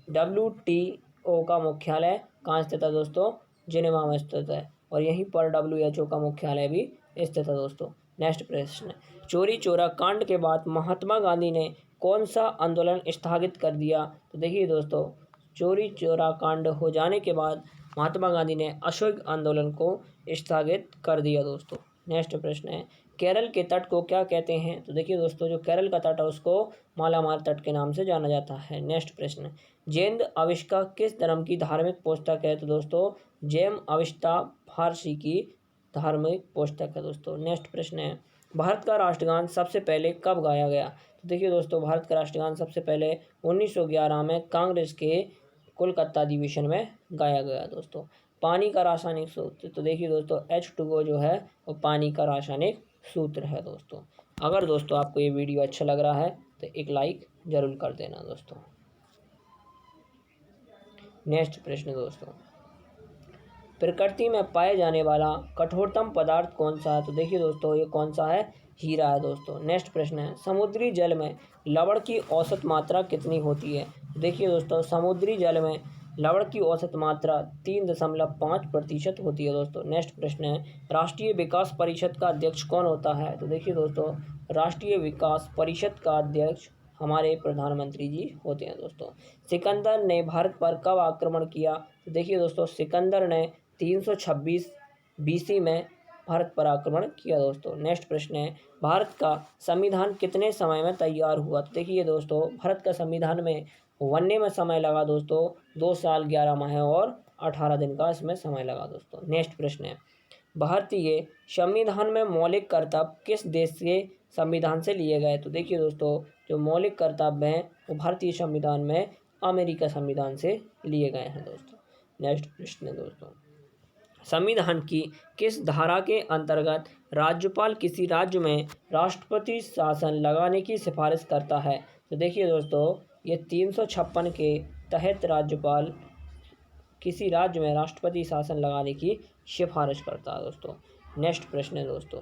WTO का मुख्यालय कहाँ स्थित है दोस्तों? जिनेवा में स्थित है, और यहीं पर WHO का मुख्यालय भी स्थित है दोस्तों। नेक्स्ट प्रश्न, चोरी चोरा कांड के बाद महात्मा गांधी ने कौन सा आंदोलन स्थगित कर दिया? तो देखिए दोस्तों, चोरी चोरा कांड हो जाने के बाद महात्मा गांधी ने असहयोग आंदोलन को स्थगित कर दिया दोस्तों। नेक्स्ट प्रश्न है, केरल के तट को क्या कहते हैं? तो देखिए दोस्तों, जो केरल का तट है उसको मालामार तट के नाम से जाना जाता है। नेक्स्ट प्रश्न, जैन अविष्का किस धर्म की धार्मिक पुस्तक है? तो दोस्तों, जैन अविष्टा फारसी की धार्मिक पुस्तक है दोस्तों। नेक्स्ट प्रश्न है, भारत का राष्ट्रगान सबसे पहले कब गाया गया? तो देखिए दोस्तों, भारत का राष्ट्रगान सबसे पहले 1911 में कांग्रेस के कोलकाता अधिवेशन में गाया गया दोस्तों। पानी का रासायनिक सूत्र, तो देखिए दोस्तों, H2O जो है वो पानी का रासायनिक सूत्र है दोस्तों। अगर दोस्तों आपको ये वीडियो अच्छा लग रहा है तो एक लाइक जरूर कर देना दोस्तों। नेक्स्ट प्रश्न दोस्तों, प्रकृति में पाए जाने वाला कठोरतम पदार्थ कौन सा है? तो देखिए दोस्तों, ये कौन सा है? हीरा है दोस्तों। नेक्स्ट प्रश्न है, समुद्री जल में लवण की औसत मात्रा कितनी होती है? देखिए दोस्तों, समुद्री जल में लवण की औसत मात्रा 3.5% होती है दोस्तों। नेक्स्ट प्रश्न है, राष्ट्रीय विकास परिषद का अध्यक्ष कौन होता है? तो देखिए दोस्तों, राष्ट्रीय विकास परिषद का अध्यक्ष हमारे प्रधानमंत्री जी होते हैं दोस्तों। सिकंदर ने भारत पर कब आक्रमण किया? तो देखिए दोस्तों, सिकंदर ने 326 BC में भारत पर आक्रमण किया दोस्तों। नेक्स्ट प्रश्न है, भारत का संविधान कितने समय में तैयार हुआ? तो देखिए दोस्तों, भारत का संविधान में बनने में समय लगा दोस्तों 2 साल 11 माह और 18 दिन का इसमें समय लगा दोस्तों। नेक्स्ट प्रश्न है, भारतीय संविधान में मौलिक कर्तव्य किस देश के संविधान से लिए गए? तो देखिए दोस्तों, जो मौलिक कर्तव्य हैं वो भारतीय संविधान में अमेरिका संविधान से लिए गए हैं दोस्तों। नेक्स्ट प्रश्न है दोस्तों, संविधान की किस धारा के अंतर्गत राज्यपाल किसी राज्य में राष्ट्रपति शासन लगाने की सिफारिश करता है? तो देखिए दोस्तों, ये 356 के तहत राज्यपाल किसी राज्य में राष्ट्रपति शासन लगाने की सिफारिश करता है दोस्तों। नेक्स्ट प्रश्न है दोस्तों,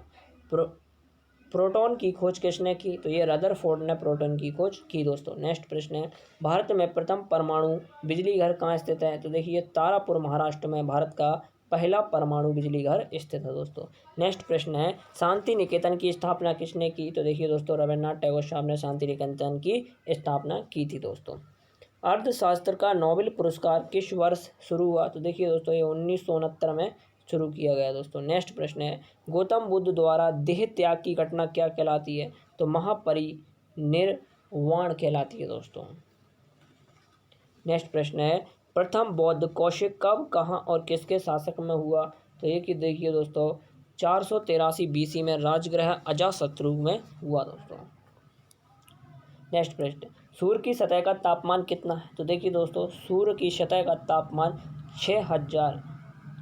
प्रोटॉन की खोज किसने की? तो ये रदरफोर्ड ने प्रोटॉन की खोज की दोस्तों। नेक्स्ट प्रश्न है, भारत में प्रथम परमाणु बिजली घर कहाँ स्थित है? तो देखिए तारापुर महाराष्ट्र में भारत का पहला परमाणु बिजली घर स्थित है दोस्तों। नेक्स्ट प्रश्न है, शांति निकेतन की स्थापना किसने की? तो देखिए दोस्तों रविन्द्रनाथ टैगोर साहब ने शांति निकेतन की स्थापना की थी दोस्तों। अर्थशास्त्र का नोबेल पुरस्कार किस वर्ष शुरू हुआ? तो देखिए दोस्तों ये 1969 में शुरू किया गया दोस्तों। नेक्स्ट प्रश्न है, गौतम बुद्ध द्वारा देह त्याग की घटना क्या कहलाती है? तो महापरिनिर्वाण कहलाती है दोस्तों। नेक्स्ट प्रश्न है, प्रथम बौद्ध कौशिक कब, कहाँ और किसके शासक में हुआ? तो ये कि देखिए दोस्तों 483 BC में राजगृह अजातशत्रु में हुआ दोस्तों। नेक्स्ट प्रश्न, सूर्य की सतह का तापमान कितना है? तो देखिए दोस्तों सूर्य की सतह का तापमान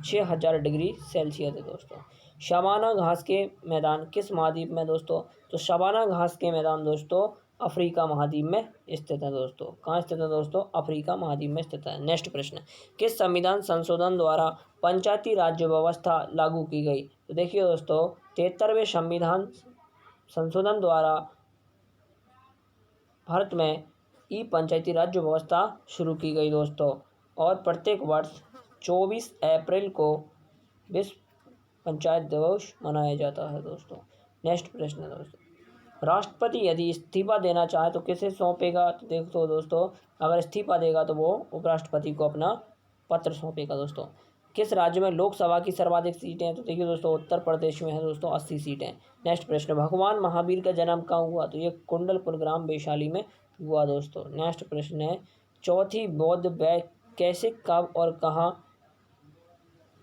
6000 डिग्री सेल्सियस है दोस्तों। शबाना घास के मैदान किस महाद्वीप में दोस्तों? तो शबाना घास के मैदान दोस्तों अफ्रीका महाद्वीप में स्थित है दोस्तों। कहाँ स्थित है दोस्तों? अफ्रीका महाद्वीप में स्थित है। नेक्स्ट प्रश्न, किस संविधान संशोधन द्वारा पंचायती राज्य व्यवस्था लागू की गई? तो देखिए दोस्तों 73वें संविधान संशोधन द्वारा भारत में ई पंचायती राज्य व्यवस्था शुरू की गई दोस्तों। और प्रत्येक वर्ष 24 अप्रैल को विश्व पंचायत दिवस मनाया जाता है दोस्तों। नेक्स्ट प्रश्न है दोस्तों, राष्ट्रपति यदि इस्तीफा देना चाहे तो किसे सौंपेगा? तो देखो दोस्तों अगर इस्तीफा देगा तो वो उपराष्ट्रपति को अपना पत्र सौंपेगा दोस्तों। किस राज्य में लोकसभा की सर्वाधिक सीटें हैं? तो देखिए दोस्तों उत्तर प्रदेश में है दोस्तों 80 सीटें। नेक्स्ट प्रश्न, भगवान महावीर का जन्म कहाँ हुआ? तो ये कुंडलपुर ग्राम वैशाली में हुआ दोस्तों। नेक्स्ट प्रश्न है, चौथी बौद्ध बैच कैसे, कब और कहाँ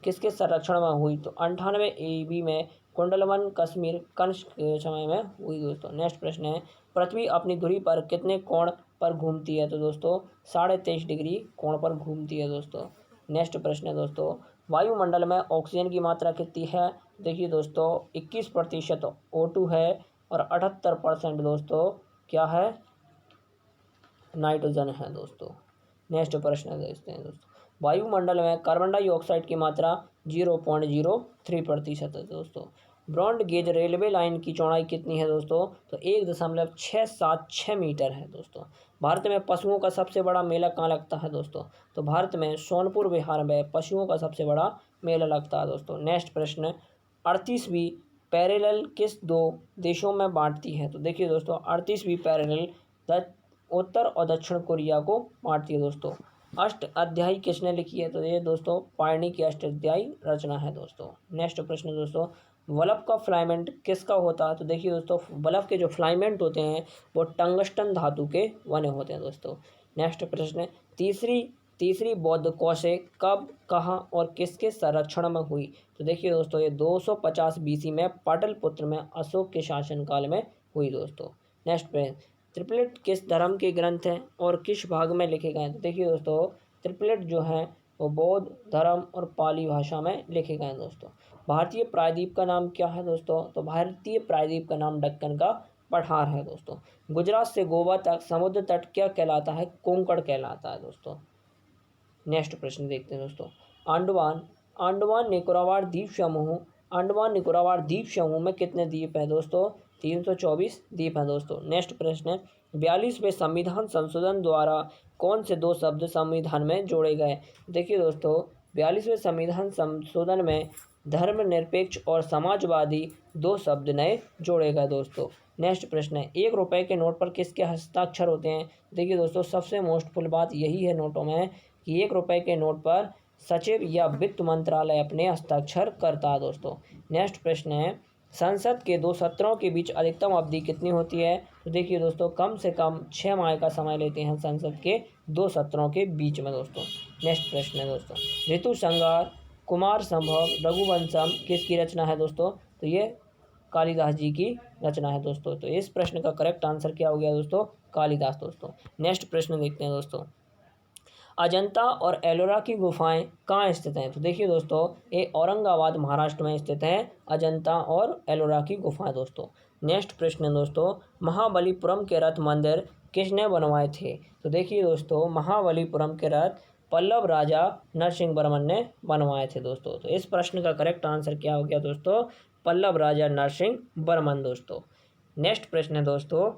किसके संरक्षण में हुई? तो 98 AD में कुंडलवन कश्मीर कंस के समय में हुई दोस्तों। नेक्स्ट प्रश्न है, पृथ्वी अपनी धुरी पर कितने कोण पर घूमती है? तो दोस्तों 23.5 डिग्री कोण पर घूमती है दोस्तों। नेक्स्ट प्रश्न है दोस्तों, वायुमंडल में ऑक्सीजन की मात्रा कितनी है? देखिए दोस्तों 21% O2 है और 78% दोस्तों क्या है? नाइट्रोजन है दोस्तों। नेक्स्ट प्रश्न देखते हैं दोस्तों, वायुमंडल में कार्बन डाइऑक्साइड की मात्रा 0.03% है दोस्तों। ब्रॉड गेज रेलवे लाइन की चौड़ाई कितनी है दोस्तों? तो 1.676 मीटर है दोस्तों। भारत में पशुओं का सबसे बड़ा मेला कहाँ लगता है दोस्तों? तो भारत में सोनपुर विहार में पशुओं का सबसे बड़ा मेला लगता है दोस्तों। नेक्स्ट प्रश्न, 38वीं पैरेलल किस दो देशों में बांटती है? तो देखिए दोस्तों 38वीं पैरेलल उत्तर और दक्षिण कोरिया को बांटती है दोस्तों। अष्ट अध्यायी किसने लिखी है? तो ये दोस्तों पाणिनि की अष्ट अध्यायी रचना है दोस्तों। नेक्स्ट प्रश्न दोस्तों, बल्ब का फिलामेंट किसका होता है? तो देखिए दोस्तों बल्ब के जो फिलामेंट होते हैं वो टंगस्टन धातु के बने होते हैं दोस्तों। नेक्स्ट प्रश्न, तीसरी बौद्ध कौशिक कब, कहाँ और किसके संरक्षण में हुई? तो देखिए दोस्तों ये 250 BC में पाटलिपुत्र में अशोक के शासनकाल में हुई दोस्तों। नेक्स्ट प्रश्न, त्रिपिटक किस धर्म के ग्रंथ हैं और किस भाग में लिखे गए हैं? तो देखिए दोस्तों त्रिपिटक जो है वो बौद्ध धर्म और पाली भाषा में लिखे गए हैं दोस्तों। भारतीय प्रायद्वीप का नाम क्या है दोस्तों? तो भारतीय प्रायद्वीप का नाम दक्कन का पठार है दोस्तों। गुजरात से गोवा तक समुद्र तट क्या कहलाता है? कोंकण कहलाता है दोस्तों। नेक्स्ट प्रश्न देखते हैं दोस्तों, अंडमान निकोबार द्वीप समूह में कितने द्वीप हैं दोस्तों? 324 द्वीप हैं दोस्तों। नेक्स्ट प्रश्न, 42वें संविधान संशोधन द्वारा कौन से दो शब्द संविधान में जोड़े गए? देखिए दोस्तों 42वें संविधान संशोधन में धर्मनिरपेक्ष और समाजवादी दो शब्द नए जोड़े गए दोस्तों। नेक्स्ट प्रश्न है, 1 रुपये के नोट पर किसके हस्ताक्षर होते हैं? देखिए दोस्तों सबसे मोस्टफुल बात यही है नोटों में कि 1 रुपये के नोट पर सचिव या वित्त मंत्रालय अपने हस्ताक्षर करता है दोस्तों। नेक्स्ट प्रश्न है, संसद के 2 सत्रों के बीच अधिकतम अवधि कितनी होती है? तो देखिए दोस्तों कम से कम 6 माह का समय लेते हैं संसद के 2 सत्रों के बीच में दोस्तों। नेक्स्ट प्रश्न है दोस्तों, ऋतु संहार, कुमार संभव, रघुवंशम किसकी रचना है दोस्तों? तो ये कालिदास जी की रचना है दोस्तों। तो इस प्रश्न का करेक्ट आंसर क्या हो गया दोस्तों? कालिदास दोस्तों। नेक्स्ट प्रश्न देखते हैं दोस्तों, अजंता और एलोरा की गुफाएं कहाँ स्थित हैं? तो देखिए दोस्तों ये औरंगाबाद महाराष्ट्र में स्थित हैं अजंता और एलोरा की गुफाएं दोस्तों। नेक्स्ट प्रश्न है दोस्तों, महाबलीपुरम के रथ मंदिर किसने बनवाए थे? तो देखिए दोस्तों महाबलीपुरम के रथ पल्लव राजा नरसिंह वर्मन ने बनवाए थे दोस्तों। तो इस प्रश्न का करेक्ट आंसर क्या हो गया दोस्तों, पल्लव राजा नरसिंह वर्मन दोस्तों। नेक्स्ट प्रश्न है दोस्तों,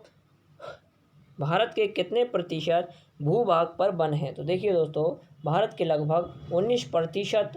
भारत के कितने प्रतिशत भूभाग पर वन है। तो देखिए दोस्तों, भारत के लगभग 19%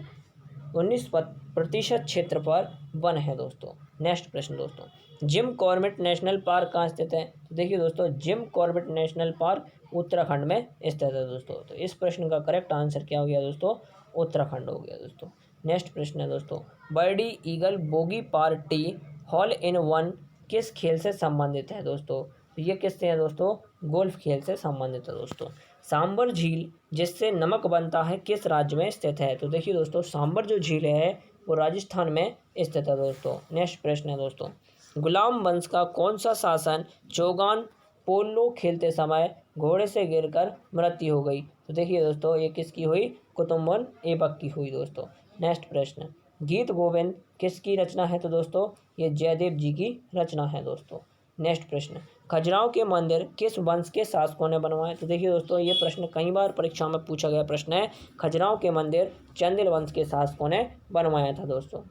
क्षेत्र पर वन है दोस्तों। नेक्स्ट प्रश्न दोस्तों, जिम कॉर्बेट नेशनल पार्क कहाँ स्थित है। तो देखिए दोस्तों, Jim Corbett national park Uttarakhand में स्थित है दोस्तों। तो इस प्रश्न का करेक्ट आंसर क्या हो गया दोस्तों, उत्तराखंड हो गया दोस्तों। नेक्स्ट प्रश्न है दोस्तों, birdie eagle bogey party hole in one किस खेल से संबंधित है दोस्तों। तो ये किससे है दोस्तों, गोल्फ खेल से संबंधित है दोस्तों। सांबर झील जिससे नमक बनता है किस राज्य में स्थित है। तो देखिए दोस्तों, सांबर जो झील है वो राजस्थान में स्थित है दोस्तों। नेक्स्ट प्रश्न है दोस्तों, गुलाम वंश का कौन सा शासन चौगान पोलो खेलते समय घोड़े से गिरकर मृत्यु हो गई। तो देखिए दोस्तों, ये किसकी हुई, कुतुम्बन ऐबक की हुई दोस्तों। नेक्स्ट प्रश्न, गीत गोविंद किसकी रचना है। तो दोस्तों, ये जयदेव जी की रचना है दोस्तों। नेक्स्ट प्रश्न, खजुराहो के मंदिर किस वंश के शासकों ने बनवाए। तो देखिए दोस्तों, ये प्रश्न कई बार परीक्षा में पूछा गया प्रश्न है। खजुराहो के मंदिर चंदेल वंश के शासकों ने बनवाया था दोस्तों।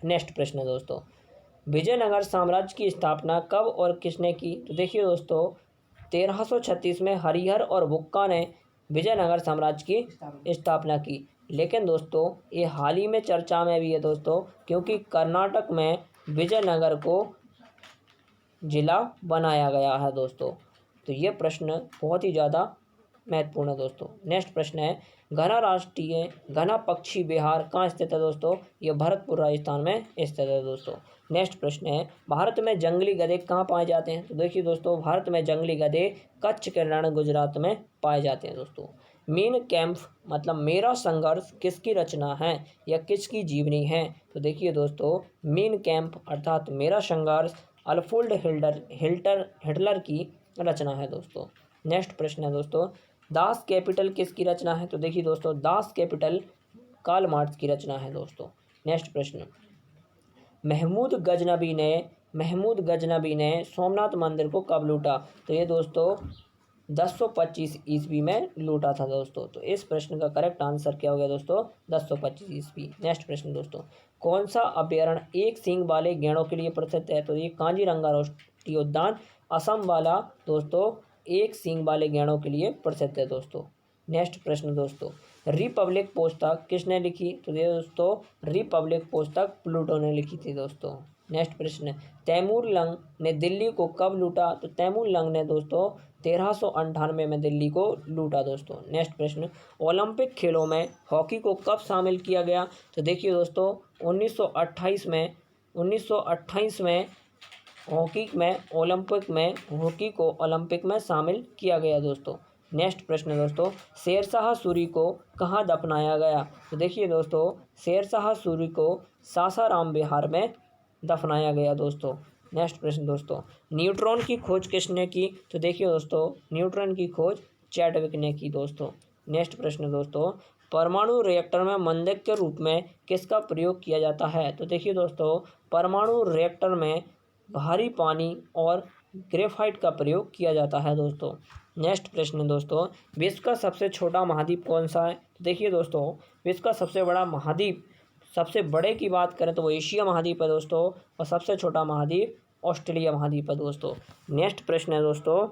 नेक्स्ट प्रश्न है दोस्तों, विजयनगर साम्राज्य की स्थापना कब और किसने की। तो देखिए दोस्तों, 1336 में हरिहर और बुक्का ने विजयनगर साम्राज्य की स्थापना की। लेकिन दोस्तों, ये हाल ही में चर्चा में भी है दोस्तों, क्योंकि कर्नाटक में विजयनगर को जिला बनाया गया है दोस्तों। तो ये प्रश्न बहुत ही ज़्यादा महत्वपूर्ण है दोस्तों। नेक्स्ट प्रश्न है, घना पक्षी विहार कहाँ स्थित है दोस्तों। ये भरतपुर राजस्थान में स्थित है दोस्तों। नेक्स्ट प्रश्न है, भारत में जंगली गधे कहाँ पाए जाते हैं। तो देखिए दोस्तों, भारत में जंगली गधे कच्छ के रण गुजरात में पाए जाते हैं दोस्तों। मीन कैंप मतलब मेरा संघर्ष किसकी रचना है या किसकी जीवनी है। तो देखिए दोस्तों, मीन कैंप अर्थात मेरा संघर्ष अल्फ्रेड हिटलर की रचना है दोस्तों। नेक्स्ट प्रश्न है दोस्तों, दास कैपिटल किसकी रचना है। तो देखिए दोस्तों, दास कैपिटल कार्ल मार्क्स की रचना है दोस्तों। नेक्स्ट प्रश्न, महमूद गजनबी ने सोमनाथ मंदिर को कब लूटा। तो ये दोस्तों 1025 ईस्वी में लूटा था दोस्तों। तो इस प्रश्न का करेक्ट आंसर क्या हो गया दोस्तों, 1025 ईस्वी। नेक्स्ट प्रश्न दोस्तों, कौन सा अभ्यारण्य एक सींग वाले गैंडों के लिए प्रसिद्ध है। तो ये कांजीरंगा राष्ट्रीय उद्यान असम वाला दोस्तों एक सींग वाले गैंडों के लिए प्रसिद्ध है दोस्तों। नेक्स्ट प्रश्न दोस्तों, रिपब्लिक पुस्तक किसने लिखी। तो ये दोस्तों रिपब्लिक पुस्तक प्लूटो ने लिखी थी दोस्तों। नेक्स्ट प्रश्न, तैमूर लंग ने दिल्ली को कब लूटा। तो तैमूर लंग ने दोस्तों 1398 में दिल्ली को लूटा दोस्तों। नेक्स्ट प्रश्न, ओलंपिक खेलों में हॉकी को कब शामिल किया गया। तो देखिए दोस्तों, 1928 में हॉकी को ओलंपिक में शामिल किया गया दोस्तों। नेक्स्ट प्रश्न दोस्तों, शेरशाह सूरी को कहाँ दफनाया गया। तो देखिए दोस्तों, शेरशाह सूरी को सासाराम बिहार में दफनाया गया दोस्तों। नेक्स्ट प्रश्न दोस्तों, न्यूट्रॉन की खोज किसने की। तो देखिए दोस्तों, न्यूट्रॉन की खोज चैडविक ने की दोस्तों। नेक्स्ट प्रश्न दोस्तों, परमाणु रिएक्टर में मंदक के रूप में किसका प्रयोग किया जाता है। तो देखिए दोस्तों, परमाणु रिएक्टर में भारी पानी और ग्रेफाइट का प्रयोग किया जाता है दोस्तों। नेक्स्ट प्रश्न दोस्तों, विश्व का सबसे छोटा महाद्वीप कौन सा है। तो देखिए दोस्तों, विश्व का सबसे बड़ा महाद्वीप, सबसे बड़े की बात करें तो वो एशिया महाद्वीप है दोस्तों, और सबसे छोटा महाद्वीप ऑस्ट्रेलिया महाद्वीप है दोस्तों। नेक्स्ट प्रश्न है दोस्तों,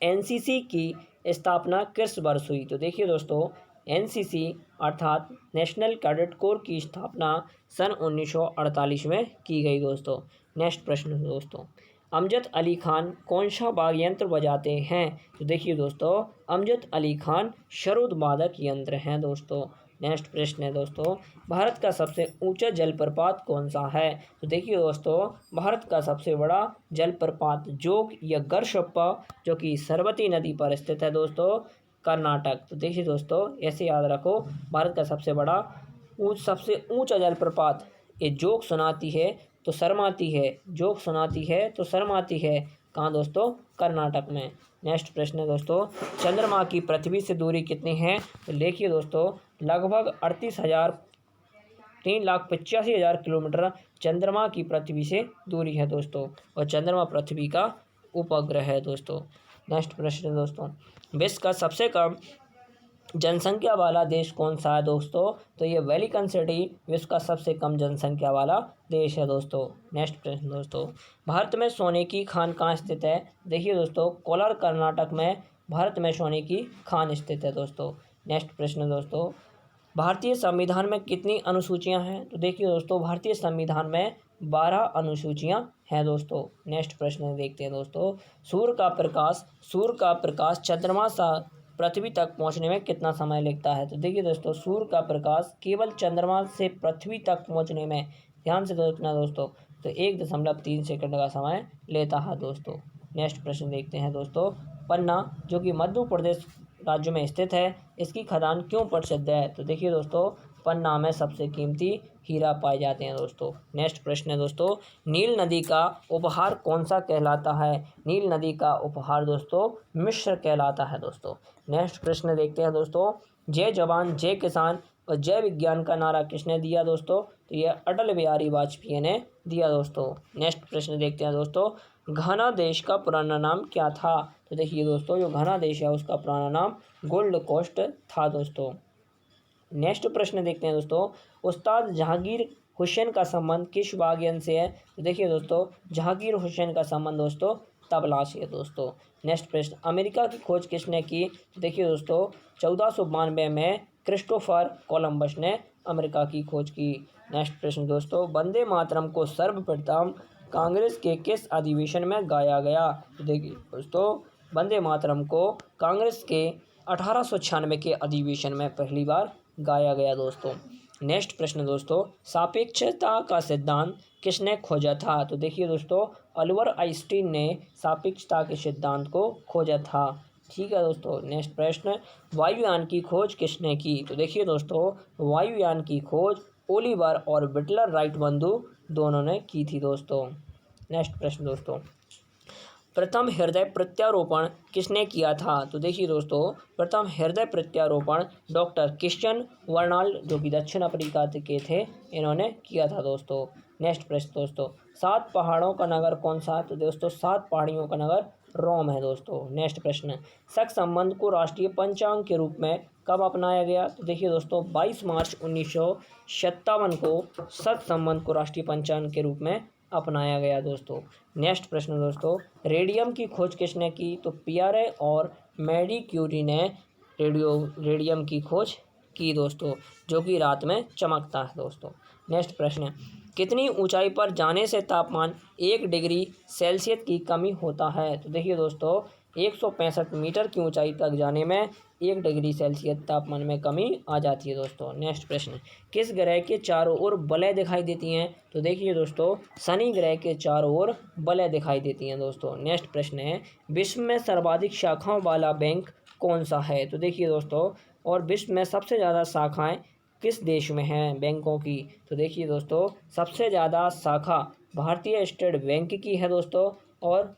एनसीसी की स्थापना किस वर्ष हुई। तो देखिए दोस्तों, एनसीसी अर्थात नेशनल कैडेट कोर की स्थापना सन 1948 में की गई दोस्तों। नेक्स्ट प्रश्न दोस्तों, अमजद अली खान कौन सा वाद्य यंत्र बजाते हैं। तो देखिए दोस्तों, अमजद अली खान शरुद वादक यंत्र हैं दोस्तों। नेक्स्ट प्रश्न है दोस्तों, भारत का सबसे ऊंचा जलप्रपात कौन सा है। तो देखिए दोस्तों, भारत का सबसे बड़ा जलप्रपात जोग या गरशप्पा जो कि सरस्वती नदी पर स्थित है दोस्तों, कर्नाटक। तो देखिए दोस्तों, ऐसे याद रखो, भारत का सबसे ऊंचा जलप्रपात ये जोग सुनाती है तो शर्माती है, कहाँ दोस्तों, कर्नाटक में। नेक्स्ट प्रश्न है दोस्तों, चंद्रमा की पृथ्वी से दूरी कितनी है। तो देखिए दोस्तों, लगभग 3,85,000 किलोमीटर चंद्रमा की पृथ्वी से दूरी है दोस्तों, और चंद्रमा पृथ्वी का उपग्रह है दोस्तों। नेक्स्ट प्रश्न दोस्तों, विश्व का सबसे कम जनसंख्या वाला देश कौन सा है दोस्तों? तो ये वेलिकन सिटी विश्व का सबसे कम जनसंख्या वाला देश है दोस्तों। नेक्स्ट प्रश्न दोस्तों, भारत में सोने की खान कहाँ स्थित है? देखिए दोस्तों, कोलार कर्नाटक में भारत में सोने की खान स्थित है दोस्तों। नेक्स्ट प्रश्न दोस्तों, भारतीय संविधान में कितनी अनुसूचियां हैं? तो देखिए दोस्तों, भारतीय संविधान में 12 अनुसूचियां हैं दोस्तों। नेक्स्ट प्रश्न देखते हैं दोस्तों, सूर्य का प्रकाश चंद्रमा सा पृथ्वी तक पहुंचने में कितना समय लगता है? तो देखिए दोस्तों, सूर्य का प्रकाश केवल चंद्रमा से पृथ्वी तक पहुंचने में, ध्यान से देखना दोस्तों, तो 1.3 सेकंड का समय लेता है दोस्तों। नेक्स्ट प्रश्न देखते हैं दोस्तों, पन्ना जो कि मध्य प्रदेश राज्य में स्थित है, इसकी खदान क्यों प्रसिद्ध है? तो देखिए दोस्तों, पन्ना में सबसे कीमती हीरा पाए जाते हैं दोस्तों। नेक्स्ट प्रश्न है दोस्तों, नील नदी का उपहार कौन सा कहलाता है? नील नदी का उपहार दोस्तों मिस्र कहलाता है दोस्तों। नेक्स्ट प्रश्न देखते हैं दोस्तों, जय जवान जय किसान और जय विज्ञान का नारा किसने दिया दोस्तों? तो यह अटल बिहारी वाजपेयी ने दिया दोस्तों। नेक्स्ट प्रश्न देखते हैं दोस्तों, घाना देश का पुराना नाम क्या था? तो देखिए दोस्तों, जो घाना देश है उसका पुराना नाम गोल्ड कोस्ट था दोस्तों। नेक्स्ट प्रश्न देखते हैं दोस्तों, उस्ताद जहांगीर हुसैन का संबंध किस वाद्ययंत्र से है? तो देखिए दोस्तों, जहांगीर हुसैन का संबंध दोस्तों तबला से है दोस्तों। नेक्स्ट प्रश्न, अमेरिका की खोज किसने की? तो देखिए दोस्तों, 1492 में क्रिस्टोफर कोलंबस ने अमेरिका की खोज की। नेक्स्ट प्रश्न दोस्तों, वंदे मातरम को सर्वप्रथम कांग्रेस के किस अधिवेशन में गाया गया? तो देखिए दोस्तों, वंदे मातरम को कांग्रेस के 1896 के अधिवेशन में पहली बार गाया गया दोस्तों। नेक्स्ट प्रश्न दोस्तों, सापेक्षता का सिद्धांत किसने खोजा था? तो देखिए दोस्तों, अल्बर्ट आइंस्टीन ने सापेक्षता के सिद्धांत को खोजा था। ठीक है दोस्तों। नेक्स्ट प्रश्न, वायुयान की खोज किसने की? तो देखिए दोस्तों, वायुयान की खोज ओलिवर और बिटलर राइट बंधु दोनों ने की थी दोस्तों। नेक्स्ट प्रश्न दोस्तों, प्रथम हृदय प्रत्यारोपण किसने किया था? तो देखिए दोस्तों, प्रथम हृदय प्रत्यारोपण डॉक्टर क्रिश्चियन वर्नाल्ड जो कि दक्षिण अफ्रीका के थे, इन्होंने किया था दोस्तों। नेक्स्ट प्रश्न दोस्तों, 7 पहाड़ों का नगर कौन सा? तो दोस्तों, 7 पहाड़ियों का नगर रोम है दोस्तों। नेक्स्ट प्रश्न, शक संबंध को राष्ट्रीय पंचांग के रूप में कब अपनाया गया? तो देखिए दोस्तों, 22 मार्च 1957 को शक संबंध को राष्ट्रीय पंचांग के रूप में अपनाया गया दोस्तों। नेक्स्ट प्रश्न दोस्तों, रेडियम की खोज किसने की? तो पियरे और मैरी क्यूरी ने रेडियम की खोज की दोस्तों, जो कि रात में चमकता है दोस्तों। नेक्स्ट प्रश्न, कितनी ऊंचाई पर जाने से तापमान 1 डिग्री सेल्सियस की कमी होता है? तो देखिए दोस्तों, 165 मीटर की ऊंचाई तक जाने में 1 डिग्री सेल्सियस तापमान में कमी आ जाती है दोस्तों। नेक्स्ट प्रश्न, किस ग्रह के चारों ओर वलय दिखाई देती हैं? तो देखिए दोस्तों, शनि ग्रह के चारों ओर वलय दिखाई देती हैं दोस्तों। नेक्स्ट प्रश्न है, विश्व में सर्वाधिक शाखाओं वाला बैंक कौन सा है? तो देखिए दोस्तों, और विश्व में सबसे ज़्यादा शाखाएं किस देश में हैं बैंकों की? तो देखिए दोस्तों, सबसे ज़्यादा शाखा भारतीय स्टेट बैंक की है दोस्तों, और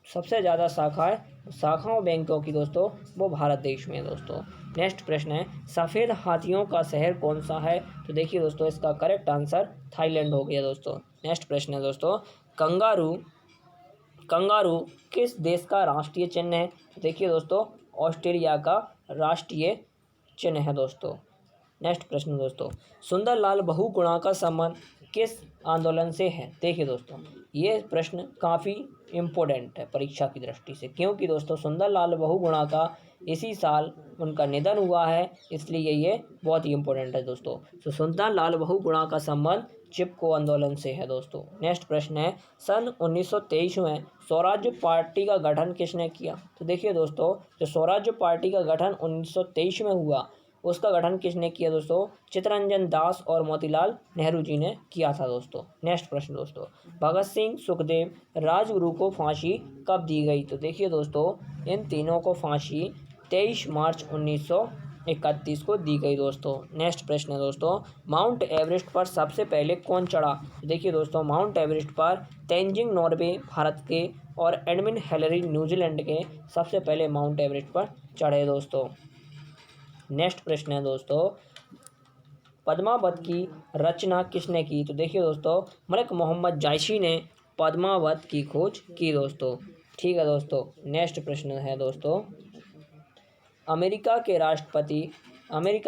सबसे ज़्यादा शाखाओं बैंकों की दोस्तों वो भारत देश में है दोस्तों। नेक्स्ट प्रश्न है, सफ़ेद हाथियों का शहर कौन सा है? तो देखिए दोस्तों, इसका करेक्ट आंसर थाईलैंड हो गया दोस्तों। नेक्स्ट प्रश्न है दोस्तों, कंगारू किस देश का राष्ट्रीय चिन्ह है? तो देखिए दोस्तों, ऑस्ट्रेलिया का राष्ट्रीय चिन्ह है दोस्तों। नेक्स्ट प्रश्न दोस्तों, सुंदरलाल बहुगुणा का संबंध किस आंदोलन से है? देखिए दोस्तों, ये प्रश्न काफ़ी इम्पोर्टेंट है परीक्षा की दृष्टि से, क्योंकि दोस्तों सुंदरलाल बहुगुणा का इसी साल उनका निधन हुआ है, इसलिए ये बहुत ही इम्पोर्टेंट है दोस्तों। तो सुंदरलाल बहुगुणा का संबंध चिपको आंदोलन से है दोस्तों। नेक्स्ट प्रश्न है, सन 1923 में स्वराज्य पार्टी का गठन किसने किया? तो देखिए दोस्तों, जो स्वराज्य पार्टी का गठन 1923 में हुआ, उसका गठन किसने किया दोस्तों? चित्तरंजन दास और मोतीलाल नेहरू जी ने किया था दोस्तों। नेक्स्ट प्रश्न दोस्तों, भगत सिंह, सुखदेव, राजगुरु को फांसी कब दी गई? तो देखिए दोस्तों, इन तीनों को फांसी 23 मार्च 1931 को दी गई दोस्तों। नेक्स्ट प्रश्न है दोस्तों, माउंट एवरेस्ट पर सबसे पहले कौन चढ़ा? तो देखिए दोस्तों, माउंट एवरेस्ट पर तेंजिंग नॉर्वे भारत के और एडमिन हिलरी न्यूजीलैंड के सबसे पहले माउंट एवरेस्ट पर चढ़े दोस्तों। नेक्स्ट प्रश्न है दोस्तों, पद्मावत की रचना किसने की? तो देखिए दोस्तों, मलिक मोहम्मद जायसी ने पद्मावत की खोज की दोस्तों। ठीक है दोस्तों। नेक्स्ट प्रश्न है दोस्तों, अमेरिका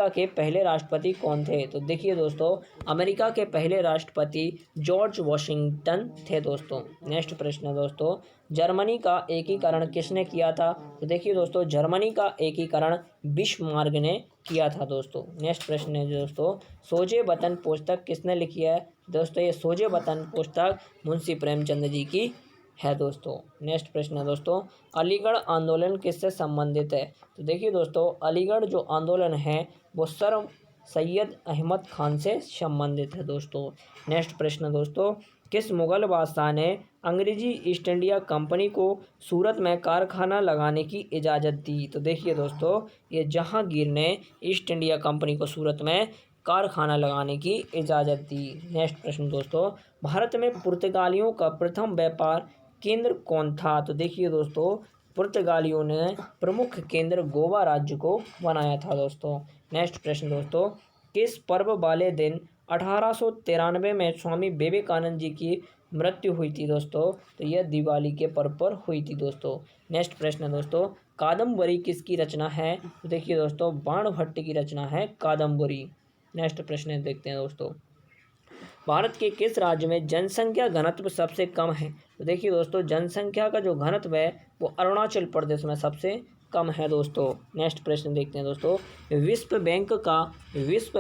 के पहले राष्ट्रपति कौन थे? तो देखिए दोस्तों, अमेरिका के पहले राष्ट्रपति जॉर्ज वॉशिंगटन थे दोस्तों। नेक्स्ट प्रश्न है दोस्तों, जर्मनी का एकीकरण किसने किया था? तो देखिए दोस्तों, जर्मनी का एकीकरण बिस्मार्क ने किया था दोस्तों। नेक्स्ट प्रश्न है दोस्तों, सोजे वतन पुस्तक किसने लिखी है? दोस्तों, ये सोजे वतन पुस्तक मुंशी प्रेमचंद जी की है दोस्तों। नेक्स्ट प्रश्न है दोस्तों, अलीगढ़ आंदोलन किससे संबंधित है? तो देखिए दोस्तों, अलीगढ़ जो आंदोलन है वो सर सैयद अहमद खान से संबंधित है दोस्तों। नेक्स्ट प्रश्न दोस्तों, किस मुगल बादशाह ने अंग्रेजी ईस्ट इंडिया कंपनी को सूरत में कारखाना लगाने की इजाज़त दी? तो देखिए दोस्तों, ये जहांगीर ने ईस्ट इंडिया कंपनी को सूरत में कारखाना लगाने की इजाज़त दी। नेक्स्ट प्रश्न दोस्तों, भारत में पुर्तगालियों का प्रथम व्यापार केंद्र कौन था? तो देखिए दोस्तों, पुर्तगालियों ने प्रमुख केंद्र गोवा राज्य को बनाया था दोस्तों। नेक्स्ट प्रश्न दोस्तों, किस पर्व वाले दिन 1893 में स्वामी विवेकानंद जी की मृत्यु हुई थी दोस्तों? तो यह दिवाली के पर्व पर हुई थी दोस्तों। नेक्स्ट प्रश्न है दोस्तों, कादम्बरी किसकी रचना है? तो देखिए दोस्तों, बाणभट्ट की रचना है कादम्बरी। नेक्स्ट प्रश्न देखते हैं दोस्तों, भारत के किस राज्य में जनसंख्या घनत्व सबसे कम है? तो देखिए दोस्तों, जनसंख्या का जो घनत्व है वो अरुणाचल प्रदेश में सबसे कम है दोस्तों। नेक्स्ट प्रश्न देखते हैं दोस्तों, विश्व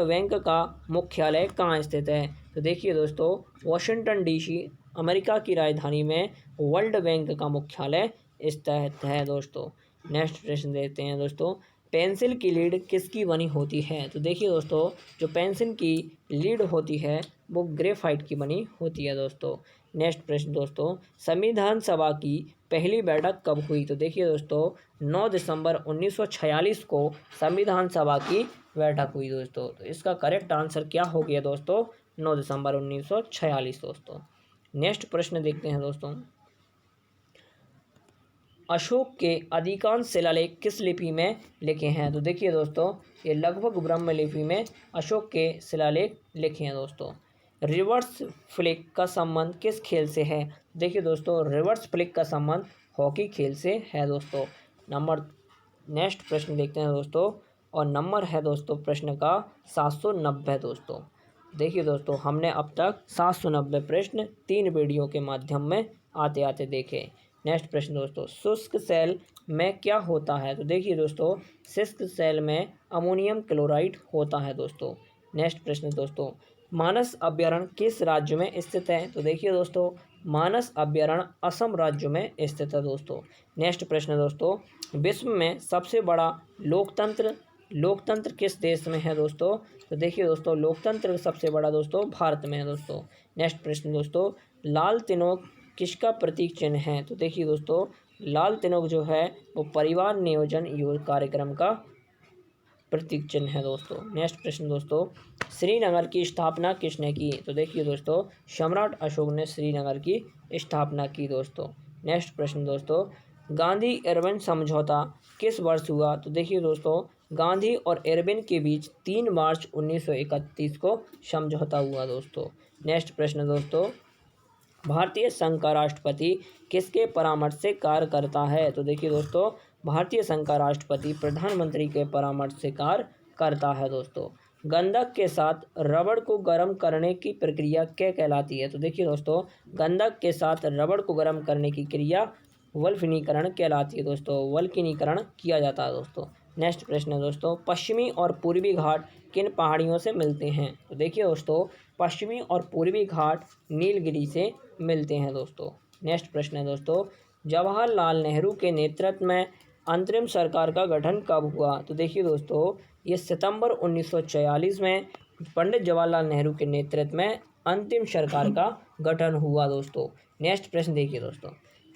बैंक का मुख्यालय कहाँ स्थित है? तो देखिए दोस्तों, वॉशिंगटन डीसी अमेरिका की राजधानी में वर्ल्ड बैंक का मुख्यालय स्थित है दोस्तों। नेक्स्ट प्रश्न देखते हैं दोस्तों, पेंसिल की लीड किसकी बनी होती है? तो देखिए दोस्तों, जो पेंसिल की लीड होती है वो ग्रेफाइट की बनी होती है दोस्तों। नेक्स्ट प्रश्न दोस्तों, संविधान सभा की पहली बैठक कब हुई? तो देखिए दोस्तों, 9 दिसंबर 1946 को संविधान सभा की बैठक हुई दोस्तों। तो इसका करेक्ट आंसर क्या हो गया दोस्तों? 9 दिसंबर 1946 दोस्तों। नेक्स्ट प्रश्न देखते हैं दोस्तों, अशोक के अधिकांश शिलालेख किस लिपि में लिखे हैं? तो देखिए दोस्तों, ये लगभग ब्रह्म लिपि में अशोक के शिलालेख लिखे हैं दोस्तों। रिवर्स फ्लिक का संबंध किस खेल से है? देखिए दोस्तों, रिवर्स फ्लिक का संबंध हॉकी खेल से है दोस्तों। नेक्स्ट प्रश्न देखते हैं दोस्तों, और नंबर है दोस्तों प्रश्न का 790 दोस्तों। देखिए दोस्तों, हमने अब तक 790 प्रश्न 3 वीडियो के माध्यम में आते आते देखे। नेक्स्ट प्रश्न दोस्तों, शुष्क सेल में क्या होता है? तो देखिए दोस्तों, शुष्क सेल में अमोनियम क्लोराइड होता है दोस्तों। नेक्स्ट प्रश्न दोस्तों, मानस अभयारण्य किस राज्य में स्थित है? तो देखिए दोस्तों, मानस अभयारण्य असम राज्य में स्थित है दोस्तों। नेक्स्ट प्रश्न दोस्तों, विश्व में सबसे बड़ा लोकतंत्र किस देश में है दोस्तों? तो देखिए दोस्तों, लोकतंत्र सबसे बड़ा दोस्तों भारत में है दोस्तों। नेक्स्ट प्रश्न दोस्तों, लाल तिनोक किसका प्रतीक चिन्ह है? तो देखिए दोस्तों, लाल तिनोक जो है वो परिवार नियोजन कार्यक्रम का प्रतीक चिन्ह है दोस्तों। नेक्स्ट प्रश्न दोस्तों, श्रीनगर की स्थापना किसने की? तो देखिए दोस्तों, सम्राट अशोक ने श्रीनगर की स्थापना की दोस्तों। नेक्स्ट प्रश्न दोस्तों, गांधी इरविन समझौता किस वर्ष हुआ? तो देखिए दोस्तों, गांधी और इरविन के बीच 3 मार्च 1931 को समझौता हुआ दोस्तों। नेक्स्ट प्रश्न दोस्तों, भारतीय संघ का राष्ट्रपति किसके परामर्श से कार्य करता है? तो देखिए दोस्तों, भारतीय संघ का राष्ट्रपति प्रधानमंत्री के परामर्श से कार्य करता है दोस्तों। गंधक के साथ रबड़ को गर्म करने की प्रक्रिया क्या कहलाती है? तो देखिए दोस्तों, गंधक के साथ रबड़ को गर्म करने की क्रिया वल्कनीकरण कहलाती है दोस्तों। वल्कनीकरण किया जाता है दोस्तों। नेक्स्ट प्रश्न है दोस्तों, पश्चिमी और पूर्वी घाट किन पहाड़ियों से मिलते हैं? तो देखिए दोस्तों, पश्चिमी और पूर्वी घाट नीलगिरी से मिलते हैं दोस्तों। नेक्स्ट प्रश्न है दोस्तों, जवाहरलाल नेहरू के नेतृत्व में अंतरिम सरकार का गठन कब हुआ? तो देखिए दोस्तों, ये सितंबर 1946 में पंडित जवाहरलाल नेहरू के नेतृत्व में अंतिम सरकार का गठन हुआ दोस्तों। नेक्स्ट प्रश्न देखिए दोस्तों,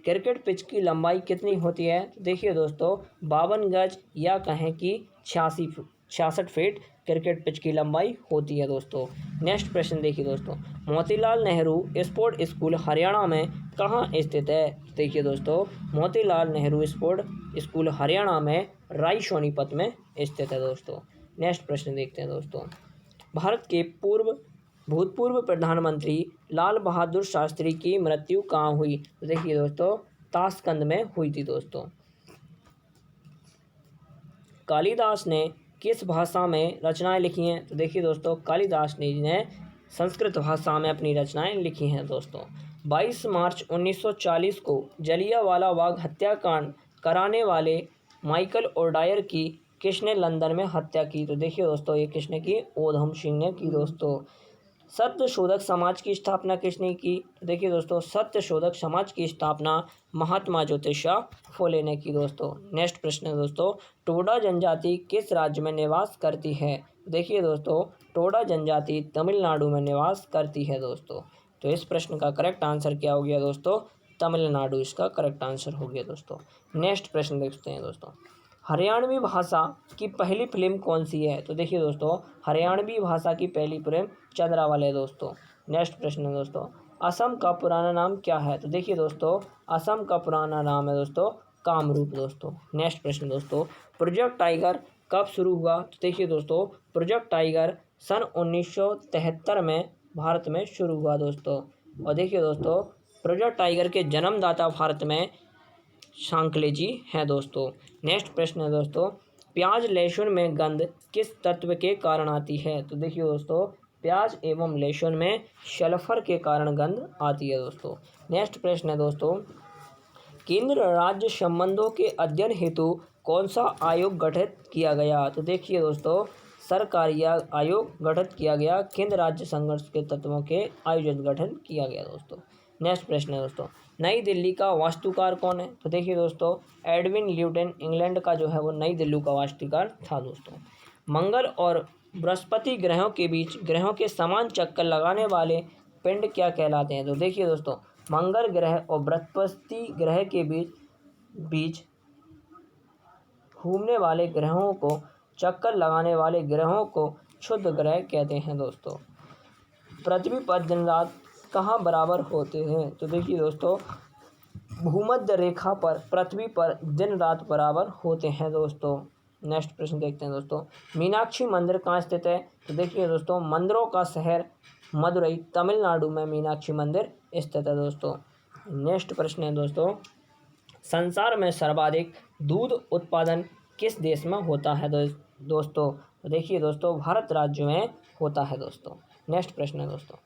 क्रिकेट पिच की लंबाई कितनी होती है? तो देखिए दोस्तों, 52 गज या कहें कि 66 फीट क्रिकेट पिच की लंबाई होती है दोस्तों। नेक्स्ट प्रश्न देखिए दोस्तों, मोतीलाल नेहरू स्पोर्ट स्कूल हरियाणा में कहाँ स्थित है? देखिए दोस्तों, मोतीलाल नेहरू स्पोर्ट स्कूल हरियाणा में राय सोनीपत में स्थित है दोस्तों। नेक्स्ट प्रश्न देखते हैं दोस्तों, भारत के भूतपूर्व प्रधानमंत्री लाल बहादुर शास्त्री की मृत्यु कहाँ हुई? तो देखिए दोस्तों, ताशकंद में हुई थी दोस्तों। कालिदास ने किस भाषा में रचनाएं लिखी हैं? तो देखिए दोस्तों, कालिदास ने संस्कृत भाषा में अपनी रचनाएं लिखी हैं दोस्तों। 22 मार्च 1940 को जलियांवाला बाग हत्याकांड कराने वाले माइकल ओडायर की किसने लंदन में हत्या की? तो देखिए दोस्तों, ये किसने की? ऊधम सिंह ने की दोस्तों। सत्य शोधक समाज की स्थापना किसने की? तो देखिए दोस्तों, सत्य शोधक समाज की स्थापना महात्मा ज्योतिषा फुले ने की दोस्तों। नेक्स्ट प्रश्न है दोस्तों, टोडा जनजाति किस राज्य में निवास करती है? देखिए दोस्तों, टोडा जनजाति तमिलनाडु में निवास करती है दोस्तों। तो इस प्रश्न का करेक्ट आंसर क्या हो गया दोस्तों? तमिलनाडु इसका करेक्ट आंसर हो गया दोस्तों। नेक्स्ट प्रश्न देखते हैं दोस्तों, हरियाणवी भाषा की पहली फिल्म कौन सी है? तो देखिए दोस्तों, हरियाणवी भाषा की पहली फिल्म चंद्रावल है दोस्तों। नेक्स्ट प्रश्न है दोस्तों, असम का पुराना नाम क्या है? तो देखिए दोस्तों, असम का पुराना नाम है दोस्तों कामरूप दोस्तों। नेक्स्ट प्रश्न दोस्तों, प्रोजेक्ट टाइगर कब शुरू हुआ? तो देखिए दोस्तों, प्रोजेक्ट टाइगर सन 1973 में भारत में शुरू हुआ दोस्तों। और देखिए दोस्तों, प्रोजेक्ट टाइगर के जन्मदाता भारत में सांकले जी हैं दोस्तों। नेक्स्ट प्रश्न है दोस्तों, प्याज लहसुन में गंध किस तत्व के कारण आती है? तो देखिए दोस्तों, प्याज एवं लहसुन में सल्फर के कारण गंध आती है दोस्तों। नेक्स्ट प्रश्न है दोस्तों, केंद्र राज्य संबंधों के अध्ययन हेतु कौन सा आयोग गठित किया गया? तो देखिए दोस्तों, सरकारी आयोग गठित किया गया, केंद्र राज्य संघर्ष के तत्वों के आयोजन गठन किया गया दोस्तों। नेक्स्ट प्रश्न है दोस्तों, नई दिल्ली का वास्तुकार कौन है? तो देखिए दोस्तों, एडविन ल्यूटन इंग्लैंड का जो है वो नई दिल्ली का वास्तुकार था दोस्तों। मंगल और बृहस्पति ग्रहों के बीच ग्रहों के समान चक्कर लगाने वाले पिंड क्या कहलाते हैं? तो देखिए दोस्तों, मंगल ग्रह और बृहस्पति ग्रह के बीच घूमने वाले ग्रहों को, चक्कर लगाने वाले ग्रहों को क्षुद्र ग्रह कहते हैं दोस्तों। पृथ्वी पर दिन रात कहाँ बराबर होते हैं? तो देखिए दोस्तों, भूमध्य रेखा पर पृथ्वी पर दिन रात बराबर होते हैं दोस्तों। नेक्स्ट प्रश्न देखते हैं दोस्तों, मीनाक्षी मंदिर कहाँ स्थित है? तो देखिए दोस्तों, मंदिरों का शहर मदुरई तमिलनाडु में मीनाक्षी मंदिर स्थित है दोस्तों। नेक्स्ट प्रश्न है दोस्तों, संसार में सर्वाधिक दूध उत्पादन किस देश में होता है दोस्तों? तो देखिए दोस्तों, भारत राज्य में होता है दोस्तों। नेक्स्ट प्रश्न है दोस्तों,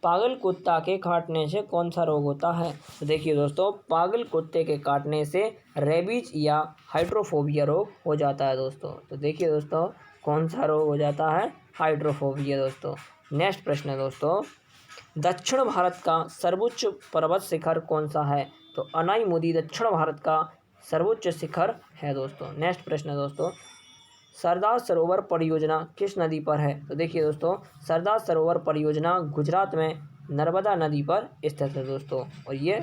पागल कुत्ता के काटने से कौन सा रोग होता है? तो देखिए दोस्तों, पागल कुत्ते के काटने से रेबीज या हाइड्रोफोबिया रोग हो जाता है दोस्तों। तो देखिए दोस्तों, कौन सा रोग हो जाता है? हाइड्रोफोबिया दोस्तों। नेक्स्ट प्रश्न है दोस्तों, दक्षिण भारत का सर्वोच्च पर्वत शिखर कौन सा है? तो अनाईमुदी दक्षिण भारत का सर्वोच्च शिखर है दोस्तों। नेक्स्ट प्रश्न है दोस्तों, सरदार सरोवर परियोजना किस नदी पर है? तो देखिए दोस्तों, सरदार सरोवर परियोजना गुजरात में नर्मदा नदी पर स्थित है दोस्तों, और ये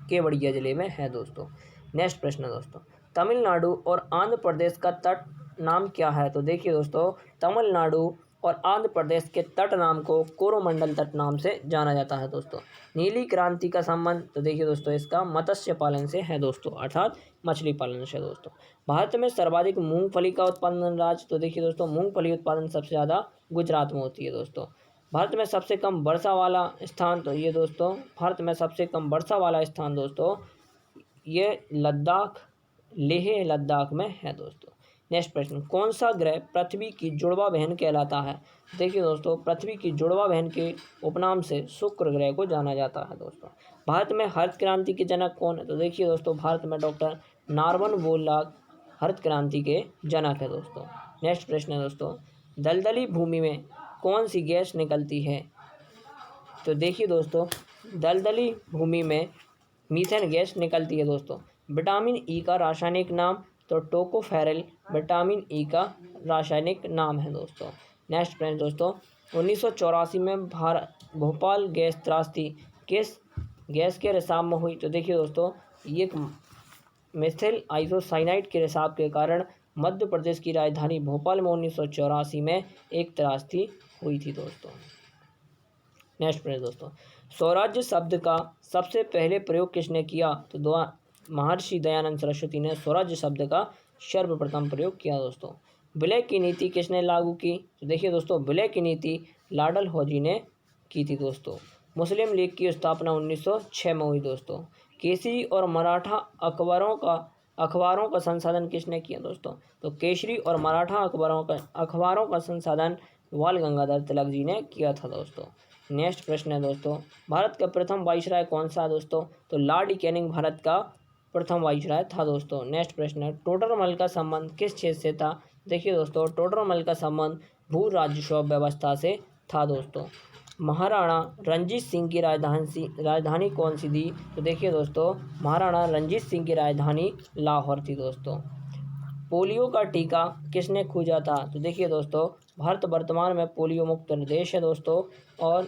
केवड़िया जिले में है दोस्तों। नेक्स्ट प्रश्न है दोस्तों, तमिलनाडु और आंध्र प्रदेश का तट नाम क्या है? तो देखिए दोस्तों, तमिलनाडु और आंध्र प्रदेश के तट नाम को कोरोमंडल तट नाम से जाना जाता है दोस्तों। नीली क्रांति का संबंध, तो देखिए दोस्तों, इसका मत्स्य पालन से है दोस्तों, अर्थात मछली पालन से दोस्तों। भारत में सर्वाधिक मूंगफली का उत्पादन राज्य, तो देखिए दोस्तों, मूंगफली उत्पादन सबसे ज़्यादा गुजरात में होती है दोस्तों। भारत में सबसे कम वर्षा वाला स्थान, तो ये दोस्तों, भारत में सबसे कम वर्षा वाला स्थान दोस्तों ये लद्दाख, लेह लद्दाख में है दोस्तों। नेक्स्ट प्रश्न, कौन सा ग्रह पृथ्वी की जुड़वा बहन कहलाता है? देखिए दोस्तों, पृथ्वी की जुड़वा बहन के उपनाम से शुक्र ग्रह को जाना जाता है दोस्तों। भारत में हरित क्रांति के जनक कौन है? तो देखिए दोस्तों, भारत में डॉक्टर नारवन बोरलाग हरित क्रांति के जनक है दोस्तों। नेक्स्ट प्रश्न है दोस्तों, दलदली भूमि में कौन सी गैस निकलती है? तो देखिए दोस्तों, दलदली भूमि में मीथेन गैस निकलती है दोस्तों। विटामिन ई का रासायनिक नाम, तो टोकोफेरल विटामिन ई का रासायनिक नाम है दोस्तों। नेक्स्ट प्रश्न दोस्तों, 1984 में भोपाल गैस त्रासदी किस गैस के रिसाव में हुई? तो देखिए दोस्तों, ये मिथिल आइसोसाइनाइड के रिसाव के कारण मध्य प्रदेश की राजधानी भोपाल में 1984 में एक त्रासदी हुई थी दोस्तों। नेक्स्ट प्रश्न दोस्तों, स्वराज्य शब्द का सबसे पहले प्रयोग किसने किया? तो महर्षि दयानंद सरस्वती ने स्वराज्य शब्द का सर्वप्रथम प्रयोग किया दोस्तों। विलय की नीति किसने लागू की? तो देखिए दोस्तों, विलय की नीति लाडल हौजी ने की थी दोस्तों। मुस्लिम लीग की स्थापना 1906 में हुई दोस्तों। केसरी और मराठा अकबरों का अखबारों का संसाधन किसने किया दोस्तों? तो केसरी और मराठा अखबारों का संसाधन बाल गंगाधर तिलक जी ने किया था दोस्तों। नेक्स्ट प्रश्न है दोस्तों, भारत का प्रथम वाइसराय कौन सा है दोस्तों? तो लॉर्ड कैनिंग भारत का प्रथम वाइसराय था दोस्तों। नेक्स्ट प्रश्न है, टोडरमल का संबंध किस क्षेत्र से था? देखिए दोस्तों, टोडरमल का संबंध भू राजस्व व्यवस्था से था दोस्तों। महाराणा रंजीत सिंह की राजधानी कौन सी थी? तो देखिए दोस्तों, महाराणा रंजीत सिंह की राजधानी लाहौर थी दोस्तों। पोलियो का टीका किसने खोजा था? तो देखिए दोस्तों, भारत वर्तमान में पोलियो मुक्त देश है दोस्तों, और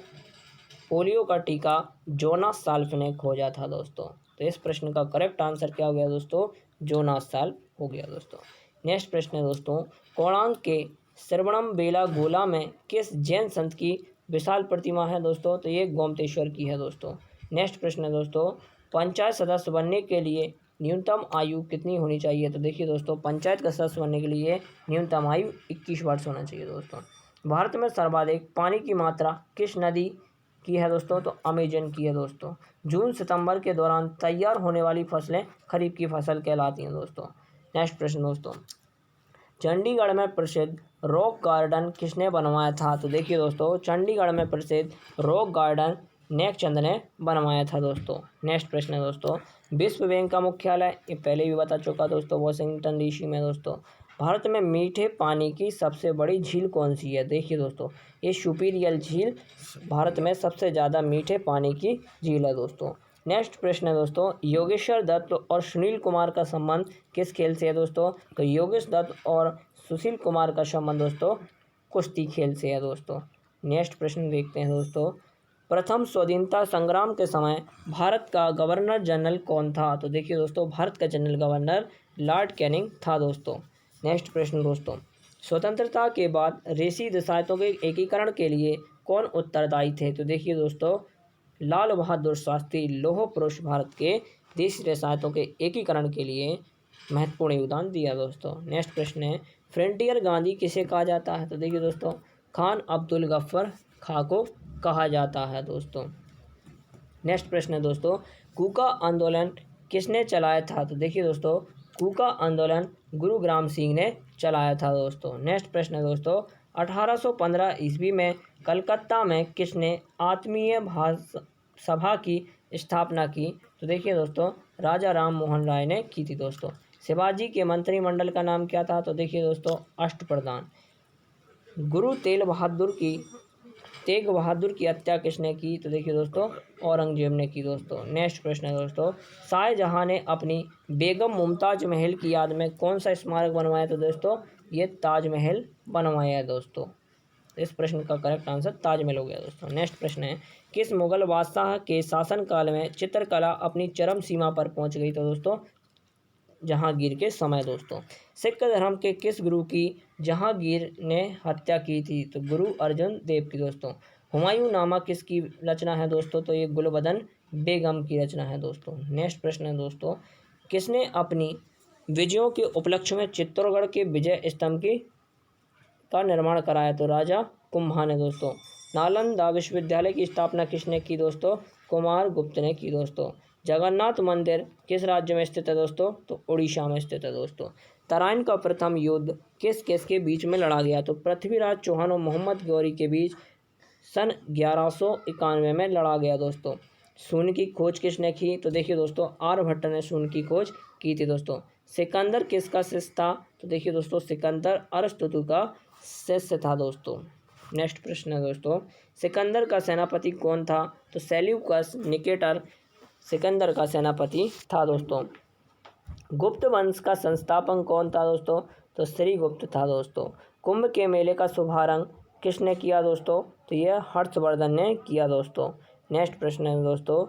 पोलियो का टीका जोनास साल्फ ने खोजा था दोस्तों। तो इस प्रश्न का करेक्ट आंसर क्या हो गया दोस्तों? जोनास साल्फ हो गया दोस्तों। नेक्स्ट प्रश्न है दोस्तों, कोणार्क के श्रवणम बेलागोला में किस जैन संत की विशाल प्रतिमा है दोस्तों? तो ये गोमतेश्वर की है दोस्तों। नेक्स्ट प्रश्न है दोस्तों, पंचायत सदस्य बनने के लिए न्यूनतम आयु कितनी होनी चाहिए? तो देखिए दोस्तों, पंचायत का सदस्य बनने के लिए न्यूनतम आयु 21 वर्ष होना चाहिए दोस्तों। भारत में सर्वाधिक पानी की मात्रा किस नदी की है दोस्तों? तो अमेजन की है दोस्तों। जून सितंबर के दौरान तैयार होने वाली फसलें खरीफ की फसल कहलाती हैं दोस्तों। नेक्स्ट प्रश्न दोस्तों, चंडीगढ़ में प्रसिद्ध रॉक गार्डन किसने बनवाया था? तो देखिए दोस्तों, चंडीगढ़ में प्रसिद्ध रॉक गार्डन नेकचंद ने बनवाया था दोस्तों। नेक्स्ट प्रश्न है दोस्तों, विश्व बैंक का मुख्यालय, ये पहले भी बता चुका दोस्तों, वाशिंगटन डीसी में दोस्तों। भारत में मीठे पानी की सबसे बड़ी झील कौन सी है? देखिए दोस्तों, ये सुपीरियल झील भारत में सबसे ज़्यादा मीठे पानी की झील है दोस्तों। नेक्स्ट प्रश्न है दोस्तों, योगेश्वर दत्त और सुनील कुमार का संबंध किस खेल से है दोस्तों? तो योगेश दत्त और सुशील कुमार का संबंध दोस्तों कुश्ती खेल से है दोस्तों। नेक्स्ट प्रश्न देखते हैं दोस्तों, प्रथम स्वाधीनता संग्राम के समय भारत का गवर्नर जनरल कौन था? तो देखिए दोस्तों, भारत का जनरल गवर्नर लॉर्ड कैनिंग था दोस्तों। नेक्स्ट प्रश्न दोस्तों, स्वतंत्रता के बाद ऋषि रियासतों के एकीकरण के लिए कौन उत्तरदायी थे? तो देखिए दोस्तों, लाल बहादुर शास्त्री लौह पुरुष भारत के देश रियासतों के एकीकरण के लिए महत्वपूर्ण योगदान दिया दोस्तों। नेक्स्ट प्रश्न है, फ्रंटियर गांधी किसे कहा जाता है? तो देखिए दोस्तों, खान अब्दुल गफ्फार खां को कहा जाता है दोस्तों। नेक्स्ट प्रश्न है दोस्तों, कूका आंदोलन किसने चलाया था? तो देखिए दोस्तों, कूका आंदोलन गुरु ग्राम सिंह ने चलाया था दोस्तों। नेक्स्ट प्रश्न है दोस्तों, 1815 ईस्वी में कलकत्ता में किसने आत्मीय सभा की स्थापना की? तो देखिए दोस्तों, राजा राम मोहन राय ने की थी दोस्तों। शिवाजी के मंत्रिमंडल का नाम क्या था? तो देखिए दोस्तों, अष्टप्रधान। गुरु तेग बहादुर की हत्या किसने की? तो देखिए दोस्तों, औरंगजेब ने की दोस्तों। नेक्स्ट प्रश्न है दोस्तों, शाहजहां ने अपनी बेगम मुमताज महल की याद में कौन सा स्मारक बनवाया? तो दोस्तों, ये ताजमहल बनवाया है दोस्तों। इस प्रश्न का करेक्ट आंसर ताजमहल हो गया दोस्तों। नेक्स्ट प्रश्न है, किस मुगल बादशाह के शासनकाल में चित्रकला अपनी चरम सीमा पर पहुंच गई? तो दोस्तों, जहांगीर के समय दोस्तों। सिख धर्म के किस गुरु की जहांगीर ने हत्या की थी? तो गुरु अर्जुन देव की दोस्तों। हुमायूं नामा किसकी रचना है दोस्तों? तो ये गुलबदन बेगम की रचना है दोस्तों। नेक्स्ट प्रश्न है दोस्तों, किसने अपनी विजयों के उपलक्ष्य में चित्तौड़गढ़ के विजय स्तंभ का निर्माण कराया? तो राजा कुंभा ने दोस्तों। नालंदा विश्वविद्यालय की स्थापना किसने की दोस्तों? कुमार गुप्त ने की दोस्तों। जगन्नाथ मंदिर किस राज्य में स्थित है दोस्तों? तो उड़ीसा में स्थित है दोस्तों। तराइन का प्रथम युद्ध किस के बीच में लड़ा गया? तो पृथ्वीराज चौहान और मोहम्मद गौरी के बीच सन 1191 में लड़ा गया दोस्तों। शून्य की खोज किसने की? तो देखिए दोस्तों, आर्यभट्ट ने शून्य की खोज की थी दोस्तों। सिकंदर किसका शिष्य था? तो देखिए दोस्तों, सिकंदर अरस्तुतु का शिष्य था दोस्तों। नेक्स्ट प्रश्न है दोस्तों, सिकंदर का सेनापति कौन था? तो सेल्यूकस निकेटर सिकंदर का सेनापति था दोस्तों। गुप्त वंश का संस्थापक कौन था दोस्तों? तो श्रीगुप्त था दोस्तों। कुंभ के मेले का शुभारंभ किसने किया दोस्तों? तो यह हर्षवर्धन ने किया दोस्तों। नेक्स्ट प्रश्न है दोस्तों,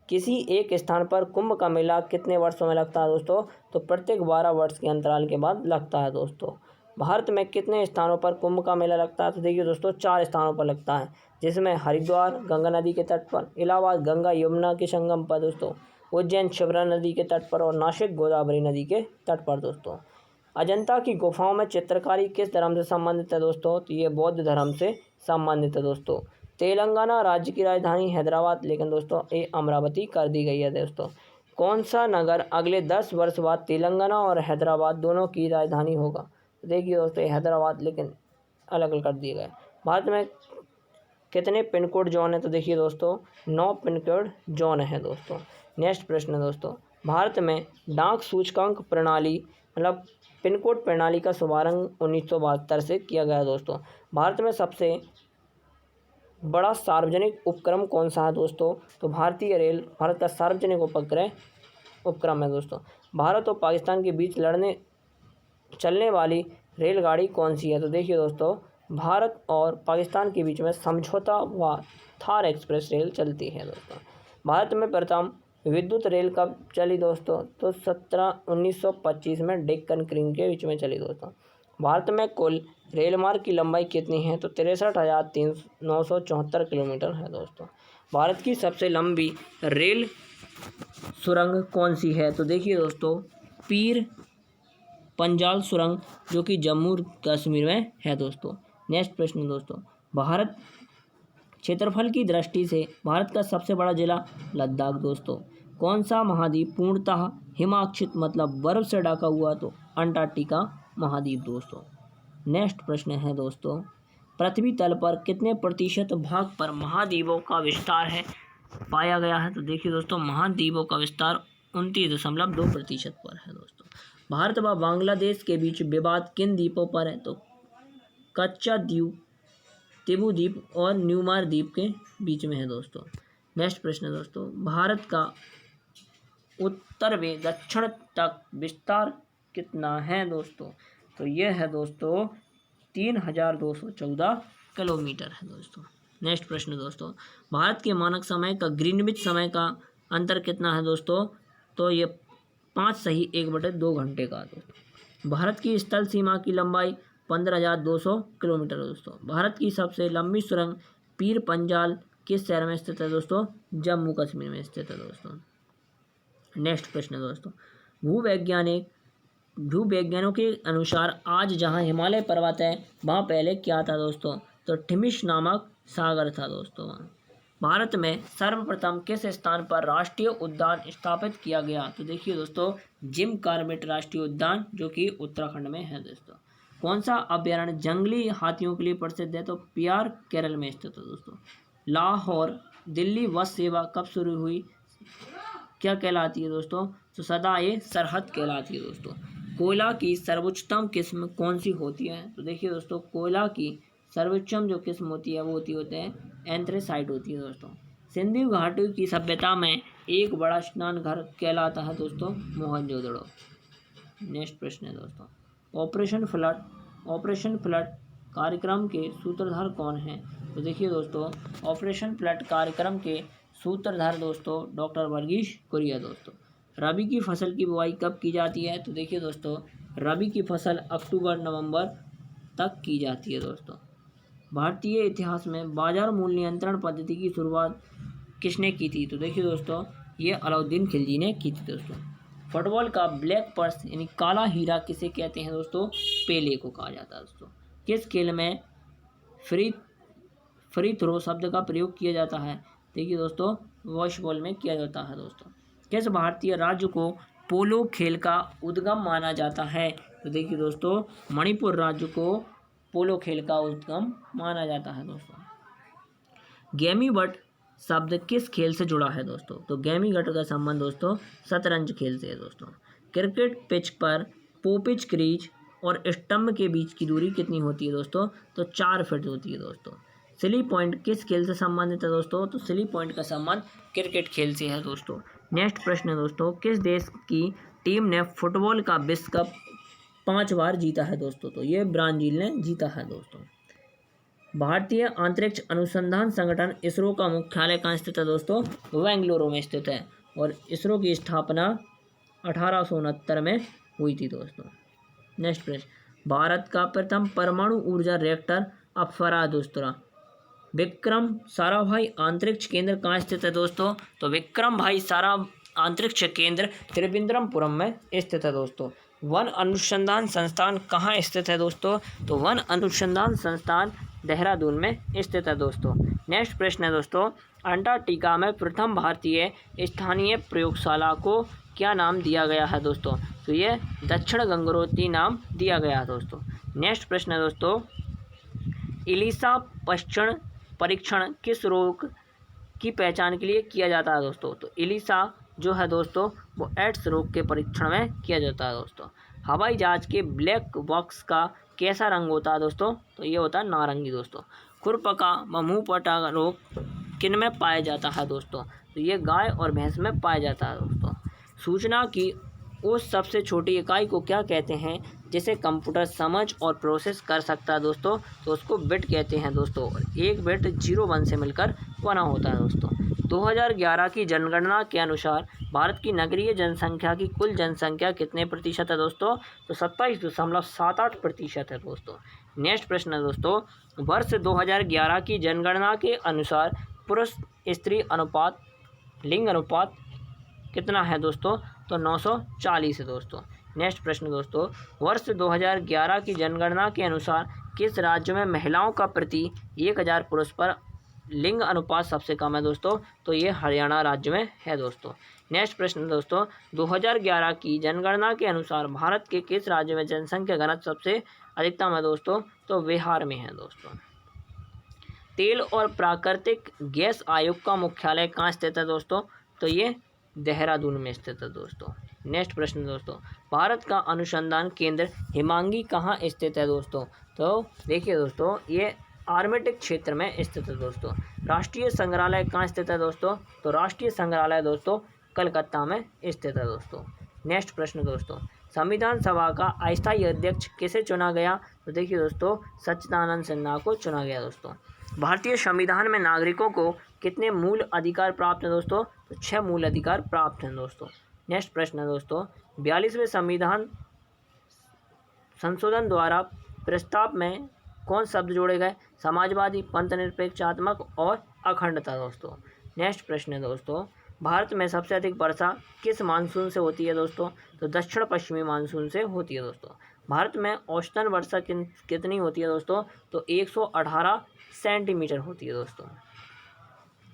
किसी एक स्थान पर कुंभ का मेला कितने वर्षों में लगता है दोस्तों? तो प्रत्येक 12 वर्ष के अंतराल के बाद लगता है दोस्तों। भारत में कितने स्थानों पर कुंभ का मेला लगता है? तो देखिए दोस्तों, 4 स्थानों पर लगता है, जिसमें हरिद्वार गंगा नदी के तट पर, इलाहाबाद गंगा यमुना के संगम पर दोस्तों, उज्जैन क्षिप्रा नदी के तट पर और नासिक गोदावरी नदी के तट पर दोस्तों। अजंता की गुफाओं में चित्रकारी किस धर्म से संबंधित है दोस्तों? तो ये बौद्ध धर्म से संबंधित है दोस्तों। तेलंगाना राज्य की राजधानी हैदराबाद, लेकिन दोस्तों ये अमरावती कर दी गई है दोस्तों। कौन सा नगर अगले 10 वर्ष बाद तेलंगाना और हैदराबाद दोनों की राजधानी होगा? तो देखिए दोस्तों ये हैदराबाद, लेकिन अलग अलग कर दिए गए। भारत में कितने पिन कोड जोन है? तो देखिए दोस्तों 9 पिन कोड जोन है दोस्तों। नेक्स्ट प्रश्न है दोस्तों, भारत में डाक सूचकांक प्रणाली मतलब पिन कोड प्रणाली का शुभारंभ 1972 से किया गया दोस्तों। भारत में सबसे बड़ा सार्वजनिक उपक्रम कौन सा है दोस्तों? तो भारतीय रेल भारत का सार्वजनिक उपक्रम है दोस्तों। भारत और पाकिस्तान के बीच चलने वाली रेलगाड़ी कौन सी है? तो देखिए दोस्तों भारत और पाकिस्तान के बीच में समझौता व थार एक्सप्रेस रेल चलती है दोस्तों। भारत में प्रथम विद्युत रेल कब चली दोस्तों? तो 1925 में डेक्कन क्वीन के बीच में चली दोस्तों। भारत में कुल रेल मार्ग की लंबाई कितनी है? तो 63,974 किलोमीटर है दोस्तों। भारत की सबसे लंबी रेल सुरंग कौन सी है? तो देखिए दोस्तों पीर पंजाल सुरंग, जो कि जम्मू कश्मीर में है दोस्तों। नेक्स्ट प्रश्न दोस्तों, भारत क्षेत्रफल की दृष्टि से भारत का सबसे बड़ा जिला लद्दाख दोस्तों। कौन सा महाद्वीप पूर्णतः हिमाच्छित मतलब बर्फ से ढका हुआ? तो अंटार्कटिका महाद्वीप दोस्तों। नेक्स्ट प्रश्न है दोस्तों, पृथ्वी तल पर कितने प्रतिशत भाग पर महाद्वीपों का विस्तार है पाया गया है? तो देखिए दोस्तों महाद्वीपों का विस्तार 29.2% पर है दोस्तों। भारत व बांग्लादेश के बीच विवाद किन द्वीपों पर है? तो कच्चा द्वीप, तिबू द्वीप और न्यूमार द्वीप के बीच में है दोस्तों। नेक्स्ट प्रश्न है दोस्तों, भारत का उत्तर व दक्षिण तक विस्तार कितना है दोस्तों? तो यह है दोस्तों 3,214 किलोमीटर है दोस्तों। नेक्स्ट प्रश्न दोस्तों, भारत के मानक समय का ग्रीनविच समय का अंतर कितना है दोस्तों? तो ये 5 सही 1/2 घंटे का दोस्तों। भारत की स्थल सीमा की लंबाई 15,200 किलोमीटर दोस्तों। भारत की सबसे लंबी सुरंग पीर पंजाल किस शहर में स्थित है दोस्तों? जम्मू कश्मीर में स्थित है दोस्तों। नेक्स्ट प्रश्न है दोस्तों, भूवैज्ञानिकों के अनुसार आज जहां हिमालय पर्वत है वहां पहले क्या था दोस्तों? तो ठिमिश नामक सागर था दोस्तों। भारत में सर्वप्रथम किस स्थान पर राष्ट्रीय उद्यान स्थापित किया गया? तो देखिए दोस्तों जिम कॉर्बेट राष्ट्रीय उद्यान, जो कि उत्तराखंड में है दोस्तों। कौन सा अभ्यारण्य जंगली हाथियों के लिए प्रसिद्ध है? तो पियार केरल में स्थित है दोस्तों। लाहौर दिल्ली बस सेवा कब शुरू हुई, क्या कहलाती है दोस्तों? तो सदाए सरहद कहलाती है दोस्तों। कोयला की सर्वोच्चतम किस्म कौन सी होती है? तो देखिए दोस्तों कोयला की सर्वोच्चम जो किस्म होती है वो होते हैं एंथ्रेसाइट होती है दोस्तों। सिंधु घाटी की सभ्यता में एक बड़ा स्नान घर कहलाता है दोस्तों मोहनजोदड़ो। नेक्स्ट प्रश्न है दोस्तों, ऑपरेशन फ्लड कार्यक्रम के सूत्रधार कौन हैं? तो देखिए दोस्तों ऑपरेशन फ्लड कार्यक्रम के सूत्रधार दोस्तों डॉक्टर वर्गीश कुरिया दोस्तों। रबी की फसल की बुआई कब की जाती है? तो देखिए दोस्तों रबी की फसल अक्टूबर-नवंबर तक की जाती है दोस्तों। भारतीय इतिहास में बाजार मूल्य नियंत्रण पद्धति की शुरुआत किसने की थी? तो देखिए दोस्तों ये अलाउद्दीन खिलजी ने की थी दोस्तों। फुटबॉल का ब्लैक पर्स यानी काला हीरा किसे कहते हैं दोस्तों? पेले को कहा जाता है दोस्तों। किस खेल में फ्री थ्रो शब्द का प्रयोग किया जाता है? देखिए दोस्तों वॉलीबॉल में किया जाता है दोस्तों। किस भारतीय राज्य को पोलो खेल का उद्गम माना जाता है? तो देखिए दोस्तों मणिपुर राज्य को पोलो खेल का उद्गम माना जाता है दोस्तों। गेमी बट शब्द किस खेल से जुड़ा है दोस्तों? तो गेमी गट का संबंध दोस्तों शतरंज खेल से है दोस्तों। क्रिकेट पिच पर पोपिच क्रीज और स्टंप के बीच की दूरी कितनी होती है दोस्तों? तो 4 फीट होती है दोस्तों। सिली पॉइंट किस खेल से संबंधित है दोस्तों? तो सिली पॉइंट का संबंध क्रिकेट खेल से है दोस्तों। नेक्स्ट प्रश्न है दोस्तों, किस देश की टीम ने फुटबॉल का विश्व कप 5 बार जीता है दोस्तों? तो ये ब्राजील ने जीता है दोस्तों। भारतीय अंतरिक्ष अनुसंधान संगठन इसरो का मुख्यालय कहाँ स्थित है दोस्तों? बेंगलुरु में स्थित है और इसरो की स्थापना 1869 में हुई थी दोस्तों। नेक्स्ट प्रश्न, भारत का प्रथम परमाणु ऊर्जा रिएक्टर अप्सरा दोस्तों विक्रम साराभाई अंतरिक्ष केंद्र कहाँ स्थित है दोस्तों? तो विक्रम भाई सारा अंतरिक्ष केंद्र त्रिवेंद्रपुरम में स्थित है दोस्तों। वन अनुसंधान संस्थान कहाँ स्थित है दोस्तों? तो वन अनुसंधान संस्थान देहरादून में स्थित है दोस्तों। नेक्स्ट प्रश्न है दोस्तों, अंटार्कटिका में प्रथम भारतीय स्थानीय प्रयोगशाला को क्या नाम दिया गया है दोस्तों? तो ये दक्षिण गंगोत्री नाम दिया गया है दोस्तों। नेक्स्ट प्रश्न है दोस्तों, इलिसा परीक्षण किस रोग की पहचान के लिए किया जाता है दोस्तों? तो इलिसा जो है दोस्तों वो एड्स रोग के परीक्षण में किया जाता है दोस्तों। हवाई जहाज के ब्लैक बॉक्स का कैसा रंग होता है दोस्तों? तो ये होता है नारंगी दोस्तों। खुरपका व मुंहपटा रोग किन में पाया जाता है दोस्तों? तो ये गाय और भैंस में पाया जाता है दोस्तों। सूचना की उस सबसे छोटी इकाई को क्या कहते हैं जिसे कंप्यूटर समझ और प्रोसेस कर सकता है दोस्तों? तो उसको बिट कहते हैं दोस्तों। एक बिट 0-1 से मिलकर बना होता है दोस्तों। 2011 की जनगणना के अनुसार भारत की नगरीय जनसंख्या की कुल जनसंख्या कितने प्रतिशत है दोस्तों? तो 27.78% है दोस्तों। नेक्स्ट प्रश्न है दोस्तों, वर्ष 2011 की जनगणना के अनुसार पुरुष स्त्री अनुपात लिंग अनुपात कितना है दोस्तों? तो 940 है दोस्तों। नेक्स्ट प्रश्न दोस्तों, वर्ष 2011 की जनगणना के अनुसार किस राज्य में महिलाओं का प्रति 1000 पुरुष पर लिंग अनुपात सबसे कम है दोस्तों? तो ये हरियाणा राज्य में है दोस्तों। नेक्स्ट प्रश्न दोस्तों, 2011 की जनगणना के अनुसार भारत के किस राज्य में जनसंख्या घनत्व सबसे अधिकतम है दोस्तों? तो बिहार में है दोस्तों। तेल और प्राकृतिक गैस आयोग का मुख्यालय कहाँ स्थित है दोस्तों? तो ये देहरादून में स्थित है दोस्तों। नेक्स्ट प्रश्न दोस्तों, भारत का अनुसंधान केंद्र हिमांगी कहाँ स्थित है दोस्तों? तो देखिए दोस्तों, ये आर्कटिक क्षेत्र में स्थित है दोस्तों। राष्ट्रीय संग्रहालय कहाँ स्थित है दोस्तों? तो राष्ट्रीय संग्रहालय दोस्तों कलकत्ता में स्थित है दोस्तों। नेक्स्ट प्रश्न दोस्तों, संविधान सभा का अस्थायी अध्यक्ष किसे चुना गया? तो देखिए दोस्तों, सच्चिदानंद सिन्हा को चुना गया दोस्तों। भारतीय संविधान में नागरिकों को कितने मूल अधिकार प्राप्त हैं दोस्तों? तो 6 मूल अधिकार प्राप्त हैं दोस्तों। नेक्स्ट प्रश्न है दोस्तों, 42वें संविधान संशोधन द्वारा प्रस्ताव में कौन शब्द जोड़े गए? समाजवादी, पंथनिरपेक्षात्मक और अखंडता दोस्तों। नेक्स्ट प्रश्न है दोस्तों, भारत में सबसे अधिक वर्षा किस मानसून से होती है दोस्तों? तो दक्षिण पश्चिमी मानसून से होती है दोस्तों। भारत में औसतन वर्षा कितनी होती है दोस्तों? तो 118 सेंटीमीटर होती है दोस्तों।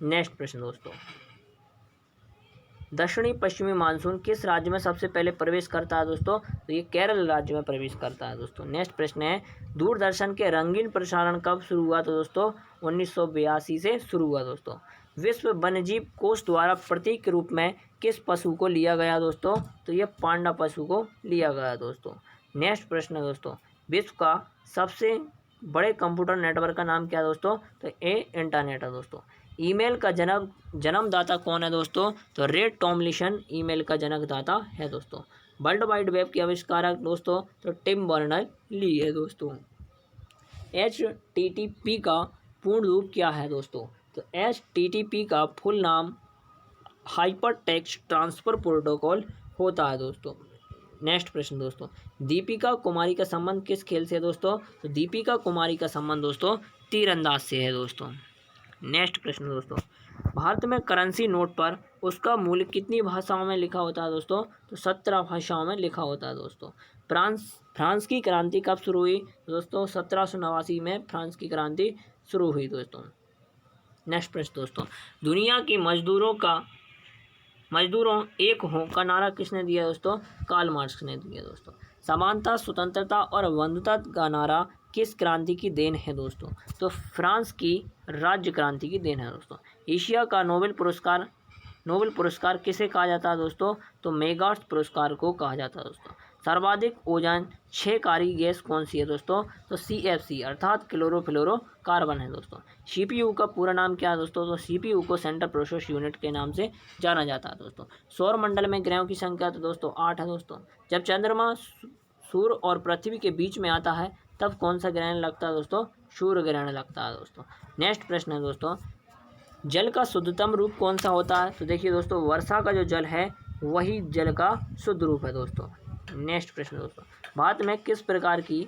नेक्स्ट प्रश्न दोस्तों, दक्षिणी पश्चिमी मानसून किस राज्य में सबसे पहले प्रवेश करता है दोस्तों? तो ये केरल राज्य में प्रवेश करता है दोस्तों। नेक्स्ट प्रश्न है, दूरदर्शन के रंगीन प्रसारण कब शुरू हुआ? तो दोस्तों 1982 से शुरू हुआ दोस्तों। विश्व वन्यजीव कोष द्वारा प्रतीक रूप में किस पशु को लिया गया दोस्तों? तो ये पांडा पशु को लिया गया दोस्तों। नेक्स्ट प्रश्न है दोस्तों, विश्व का सबसे बड़े कंप्यूटर नेटवर्क का नाम क्या है दोस्तों? तो इंटरनेट है दोस्तों। ईमेल का जन्मदाता कौन है दोस्तों? तो रे टॉमलिंसन ईमेल का जनकदाता है दोस्तों। वर्ल्ड वाइड वेब के आविष्कारक दोस्तों तो टिम बर्नर ली है दोस्तों। HTTP का पूर्ण रूप क्या है दोस्तों? तो HTTP का फुल नाम हाइपर टेक्स्ट ट्रांसफर प्रोटोकॉल होता है दोस्तों। नेक्स्ट प्रश्न दोस्तों, दीपिका कुमारी का संबंध किस खेल से है दोस्तों? तो दीपिका कुमारी का संबंध दोस्तों तीरंदाज से है दोस्तों। नेक्स्ट प्रश्न दोस्तों, भारत में करेंसी नोट पर उसका मूल्य कितनी भाषाओं में लिखा होता है दोस्तों? तो 17 भाषाओं में लिखा होता है दोस्तों। फ्रांस की क्रांति कब शुरू हुई दोस्तों? 1789 में फ्रांस की क्रांति शुरू हुई दोस्तों। नेक्स्ट प्रश्न दोस्तों, दुनिया की मजदूरों एक हो का नारा किसने दिया दोस्तों? कार्ल मार्क्स ने दिया दोस्तों। समानता, स्वतंत्रता और बंधुता का नारा किस क्रांति की देन है दोस्तों? तो फ्रांस की राज्य क्रांति की देन है दोस्तों। एशिया का नोबेल पुरस्कार किसे कहा जाता है दोस्तों? तो मेगार्थ पुरस्कार को कहा जाता है दोस्तों। सर्वाधिक ओजन क्षयकारी गैस कौन सी है दोस्तों? तो CFC अर्थात क्लोरोफ्लोरोकार्बन है दोस्तों। CPU का पूरा नाम क्या है दोस्तों? तो CPU को सेंट्रल प्रोसेस यूनिट के नाम से जाना जाता है दोस्तों। सौर मंडल में ग्रहों की संख्या तो दोस्तों 8 है दोस्तों। जब चंद्रमा सूर्य और पृथ्वी के बीच में आता है तब कौन सा ग्रहण लगता है दोस्तों? सूर्य ग्रहण लगता है दोस्तों। नेक्स्ट प्रश्न है दोस्तों, जल का शुद्धतम रूप कौन सा होता है? तो देखिए दोस्तों, वर्षा का जो जल है वही जल का शुद्ध रूप है दोस्तों। नेक्स्ट प्रश्न दोस्तों, भारत में किस प्रकार की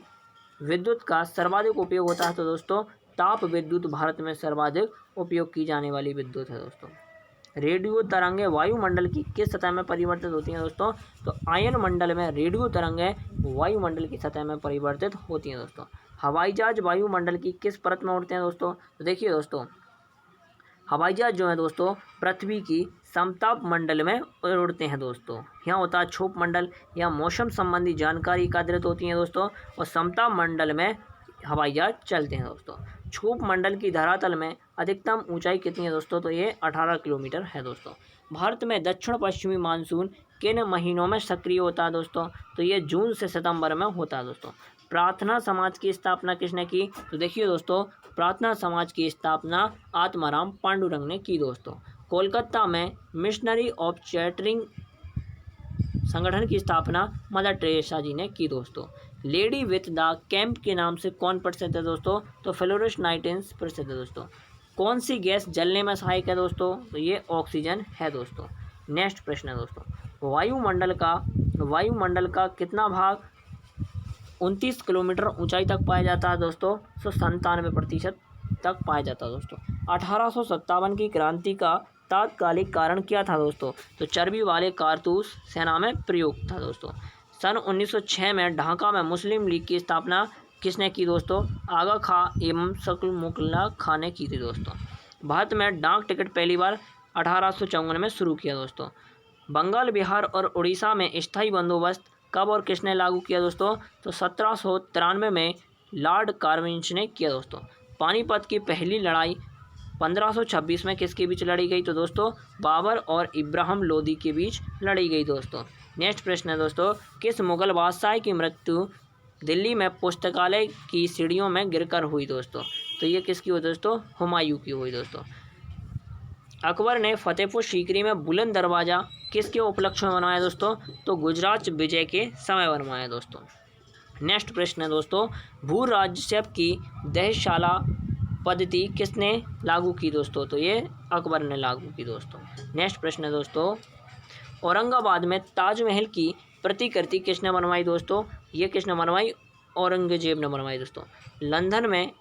विद्युत का सर्वाधिक उपयोग होता है? तो दोस्तों ताप विद्युत भारत में सर्वाधिक उपयोग की जाने वाली विद्युत है दोस्तों। रेडियो तरंगें वायुमंडल की किस सतह में परिवर्तित होती हैं दोस्तों? तो आयन मंडल में रेडियो तरंगें वायुमंडल की सतह में परिवर्तित होती हैं दोस्तों। हवाई जहाज वायुमंडल की किस परत में उड़ते हैं दोस्तों? तो देखिए दोस्तों, हवाई जहाज जो है दोस्तों पृथ्वी की समताप मंडल में उड़ते हैं दोस्तों। यहाँ होता है क्षोभ मंडल, या मौसम संबंधी जानकारी एकत्रित होती है दोस्तों, और समताप मंडल में हवाई जहाज चलते हैं दोस्तों। क्षोभ मंडल की धरातल में अधिकतम ऊंचाई कितनी है दोस्तों? तो ये 18 किलोमीटर है दोस्तों। भारत में दक्षिण पश्चिमी मानसून किन महीनों में सक्रिय होता है दोस्तों? तो ये जून से सितंबर में होता है दोस्तों। प्रार्थना समाज की स्थापना किसने की? तो देखिए दोस्तों, प्रार्थना समाज की स्थापना आत्माराम पांडुरंग ने की दोस्तों। कोलकाता में मिशनरी ऑफ चैरिटी संगठन की स्थापना मदर टेरेसा जी ने की दोस्तों। लेडी विथ द कैंप के नाम से कौन प्रसिद्ध है दोस्तों? तो फ्लोरेंस नाइटिंगेल प्रसिद्ध है दोस्तों। कौन सी गैस जलने में सहायक है दोस्तों? तो ये ऑक्सीजन है दोस्तों। नेक्स्ट प्रश्न है दोस्तों, वायुमंडल का कितना भाग 29 किलोमीटर ऊंचाई तक पाया जाता है दोस्तों? 97% तक पाया जाता है दोस्तों। 1857 की क्रांति का तात्कालिक कारण क्या था दोस्तों? तो चर्बी वाले कारतूस सेना में प्रयोग था दोस्तों। सन 1906 में ढाका में मुस्लिम लीग की स्थापना किसने की दोस्तों? आगा खां एवं शकुमुल्ला खां ने की थी दोस्तों। भारत में डाक टिकट पहली बार 1854 में शुरू किया दोस्तों। बंगाल, बिहार और उड़ीसा में स्थायी बंदोबस्त कब और किसने लागू किया दोस्तों? तो 1793 में लॉर्ड कार्नवालिस ने किया दोस्तों। पानीपत की पहली लड़ाई 1526 में किसके बीच लड़ी गई? तो दोस्तों बाबर और इब्राहिम लोदी के बीच लड़ी गई दोस्तों। नेक्स्ट प्रश्न है दोस्तों, किस मुगल बादशाह की मृत्यु दिल्ली में पुस्तकालय की सीढ़ियों में गिरकर हुई दोस्तों? तो ये किसकी हुई दोस्तों? हुमायूं की हुई दोस्तों। अकबर ने फतेहपुर सीकरी में बुलंद दरवाज़ा किसके उपलक्ष्य में बनवाया दोस्तों? तो गुजरात विजय के समय बनवाया दोस्तों। नेक्स्ट प्रश्न है दोस्तों, भू राजस्व की दहशाला पद्धति किसने लागू की दोस्तों? तो ये अकबर ने लागू की दोस्तों। नेक्स्ट प्रश्न है दोस्तों, औरंगाबाद में ताजमहल की प्रतिकृति किसने बनवाई दोस्तों? ये किसने बनवाई? औरंगजेब ने बनवाई दोस्तों। लंदन में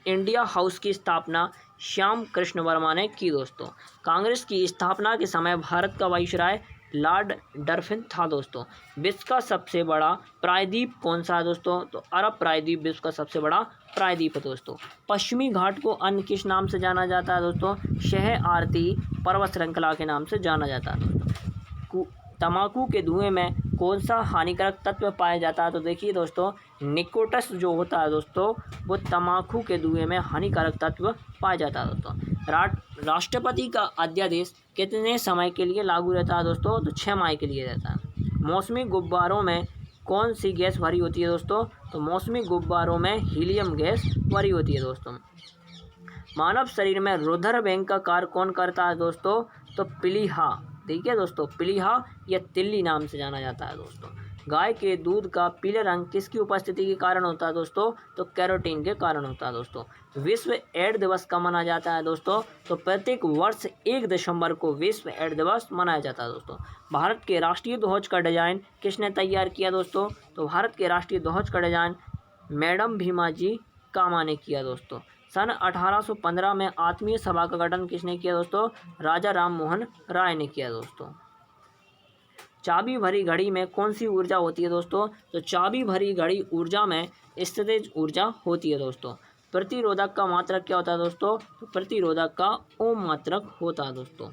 इंडिया हाउस की स्थापना श्याम कृष्ण वर्मा ने की दोस्तों। कांग्रेस की स्थापना के समय भारत का वाइसराय लॉर्ड डरफिन था दोस्तों। विश्व का सबसे बड़ा प्रायद्वीप कौन सा है दोस्तों? तो अरब प्रायद्वीप विश्व का सबसे बड़ा प्रायद्वीप है दोस्तों। पश्चिमी घाट को अन्य किस नाम से जाना जाता है दोस्तों? शह आरती पर्वत श्रृंखला के नाम से जाना जाता है दोस्तों। तंबाकू के धुएं में कौन सा हानिकारक तत्व पाया जाता है? तो देखिए दोस्तों, निकोटिन जो होता है दोस्तों वो तंबाकू के धुएं में हानिकारक तत्व पाया जाता है दोस्तों। राष्ट्रपति का अध्यादेश कितने समय के लिए लागू रहता है दोस्तों? तो 6 माह के लिए रहता है। मौसमी गुब्बारों में कौन सी गैस भरी होती है दोस्तों? तो मौसमी गुब्बारों में हीलियम गैस भरी होती है दोस्तों। मानव शरीर में रुधिर बैंक का कार्य कौन करता है दोस्तों? तो प्लीहा, ठीक है दोस्तों, प्लीहा या तिल्ली नाम से जाना जाता है दोस्तों। गाय के दूध का पीले रंग किसकी उपस्थिति के कारण होता है दोस्तों? तो कैरोटीन के कारण होता है दोस्तों। विश्व एड्स दिवस कब मनाया जाता है दोस्तों? तो प्रत्येक वर्ष 1 दिसंबर को विश्व एड्स दिवस मनाया जाता है दोस्तों। भारत के राष्ट्रीय ध्वज का डिजाइन किसने तैयार किया दोस्तों? तो भारत के राष्ट्रीय ध्वज का डिजाइन मैडम भीमाजी कामा ने किया दोस्तों। सन 1815 में आत्मीय सभा का गठन किसने किया दोस्तों? राजा राम मोहन राय ने किया दोस्तों। चाबी भरी घड़ी में कौन सी ऊर्जा होती है दोस्तों? तो चाबी भरी घड़ी ऊर्जा में स्थितिज ऊर्जा होती है दोस्तों। प्रतिरोधक का मात्रक क्या होता है दोस्तों? तो प्रतिरोधक का ओम मात्रक होता है दोस्तों।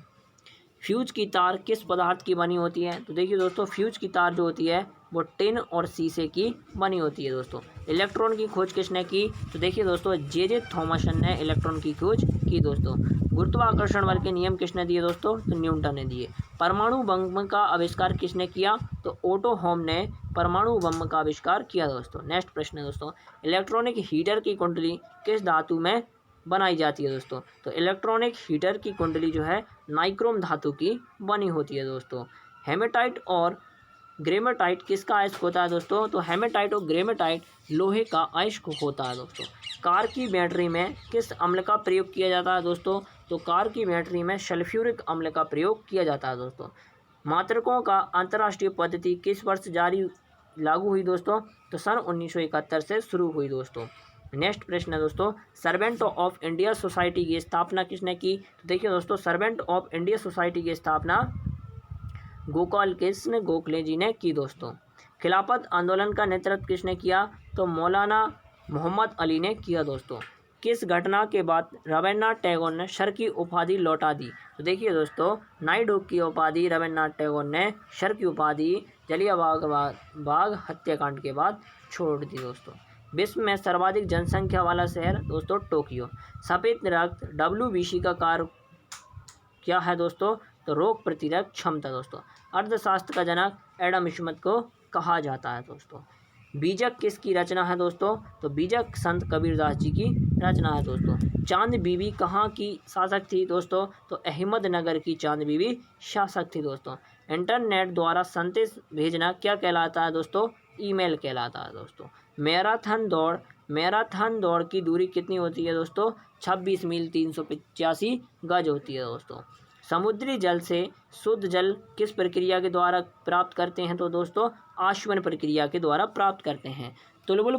फ्यूज की तार किस पदार्थ की बनी होती है? तो देखिए दोस्तों, फ्यूज की तार जो होती है वो टिन और शीशे की बनी होती है दोस्तों। इलेक्ट्रॉन की खोज किसने की? तो देखिए दोस्तों, जे थॉमसन ने इलेक्ट्रॉन की खोज की दोस्तों। गुरुत्वाकर्षण बल के नियम किसने दिए दोस्तों? तो न्यूटन ने दिए। परमाणु बम का आविष्कार किसने किया? तो ओटो होम ने परमाणु बम का आविष्कार किया दोस्तों। नेक्स्ट प्रश्न है दोस्तों, इलेक्ट्रॉनिक हीटर की कुंडली किस धातु में बनाई जाती है दोस्तों? तो इलेक्ट्रॉनिक हीटर की कुंडली जो है नाइक्रोम धातु की बनी होती है दोस्तों। हेमेटाइट और ग्रेमेटाइट किसका अयस्क होता है दोस्तों? तो हेमेटाइट और ग्रेमेटाइट लोहे का अयस्क होता है दोस्तों। कार की बैटरी में किस अम्ल का प्रयोग किया जाता है दोस्तों? तो कार की बैटरी में सल्फ्यूरिक अम्ल का प्रयोग किया जाता है दोस्तों। मात्रकों का अंतर्राष्ट्रीय पद्धति किस वर्ष लागू हुई दोस्तों? तो सन 1971 से शुरू हुई दोस्तों। नेक्स्ट प्रश्न है दोस्तों, सर्वेंट ऑफ इंडिया सोसाइटी की स्थापना किसने की? तो देखिए दोस्तों, सर्वेंट ऑफ इंडिया सोसाइटी की स्थापना गोपाल कृष्ण गोखले जी ने की दोस्तों। खिलाफत आंदोलन का नेतृत्व किसने किया? तो मौलाना मोहम्मद अली ने किया दोस्तों। किस घटना के बाद रवींद्रनाथ टैगोर ने सर की उपाधि लौटा दी? तो देखिए दोस्तों, नाइट की उपाधि रवींद्रनाथ टैगोर ने सर की उपाधि जलियांवाला बाग हत्याकांड के बाद छोड़ दी दोस्तों। विश्व में सर्वाधिक जनसंख्या वाला शहर दोस्तों टोक्यो। सफ़ेद रक्त WBC का कार्य क्या है दोस्तों? तो रोग प्रतिरोधक क्षमता दोस्तों। अर्थशास्त्र का जनक एडम स्मिथ को कहा जाता है दोस्तों। बीजक किसकी रचना है दोस्तों? तो बीजक संत कबीरदास जी की रचना है दोस्तों। चांद बीबी कहाँ की शासक थी दोस्तों? तो अहमदनगर की चांद बीबी शासक थी दोस्तों। इंटरनेट द्वारा संदेश भेजना क्या कहलाता है दोस्तों? ईमेल कहलाता है दोस्तों। मैराथन दौड़ की दूरी कितनी होती है दोस्तों? 26 मील 385 गज होती है दोस्तों। समुद्री जल से शुद्ध जल किस प्रक्रिया के द्वारा प्राप्त करते हैं? तो दोस्तों आशवन प्रक्रिया के द्वारा प्राप्त करते हैं। तुलबुल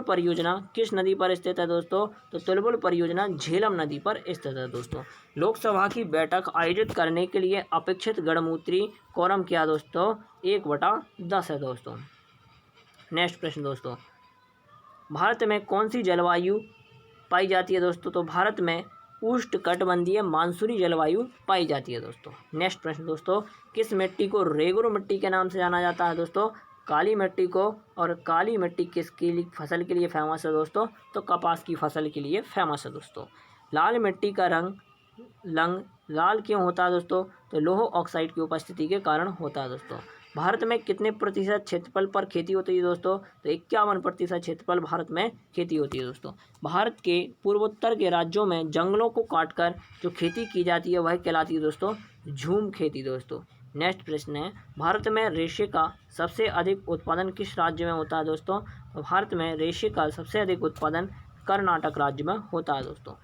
परियोजना किस नदी पर स्थित है दोस्तों? तो तुलबुल परियोजना झेलम नदी पर स्थित है दोस्तों। लोकसभा की बैठक आयोजित करने के लिए अपेक्षित गणमूत्री कोरम क्या दोस्तों? 1/10 है दोस्तों। नेक्स्ट प्रश्न दोस्तों, भारत में कौन सी जलवायु पाई जाती है दोस्तों? तो भारत में उष्णकटिबंधीय मानसूनी जलवायु पाई जाती है दोस्तों। नेक्स्ट प्रश्न दोस्तों, किस मिट्टी को रेगुर मिट्टी के नाम से जाना जाता है दोस्तों? काली मिट्टी को। और काली मिट्टी किसके लिए फसल के लिए फेमस है दोस्तों? तो कपास की फसल के लिए फेमस है दोस्तों। लाल मिट्टी का रंग लाल क्यों होता है दोस्तों? तो लौह ऑक्साइड की उपस्थिति के कारण होता है दोस्तों। भारत में कितने प्रतिशत क्षेत्रफल पर खेती होती है दोस्तों? तो 51% क्षेत्रफल भारत में खेती होती है दोस्तों। भारत के पूर्वोत्तर के राज्यों में जंगलों को काटकर जो खेती की जाती है वह कहलाती है दोस्तों झूम खेती दोस्तों। नेक्स्ट प्रश्न है, भारत में रेशे का सबसे अधिक उत्पादन किस राज्य में होता है दोस्तों? तो भारत में रेशे का सबसे अधिक उत्पादन कर्नाटक राज्य में होता है दोस्तों।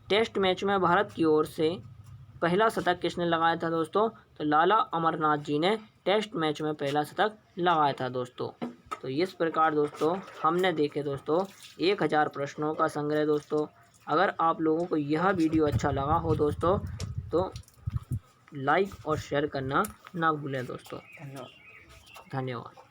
टेस्ट मैच में भारत की ओर से पहला शतक किसने लगाया था दोस्तों? तो लाला अमरनाथ जी ने टेस्ट मैच में पहला शतक लगाया था दोस्तों। तो इस प्रकार दोस्तों हमने देखे दोस्तों 1000 प्रश्नों का संग्रह दोस्तों। अगर आप लोगों को यह वीडियो अच्छा लगा हो दोस्तों तो लाइक और शेयर करना ना भूलें दोस्तों। धन्यवाद।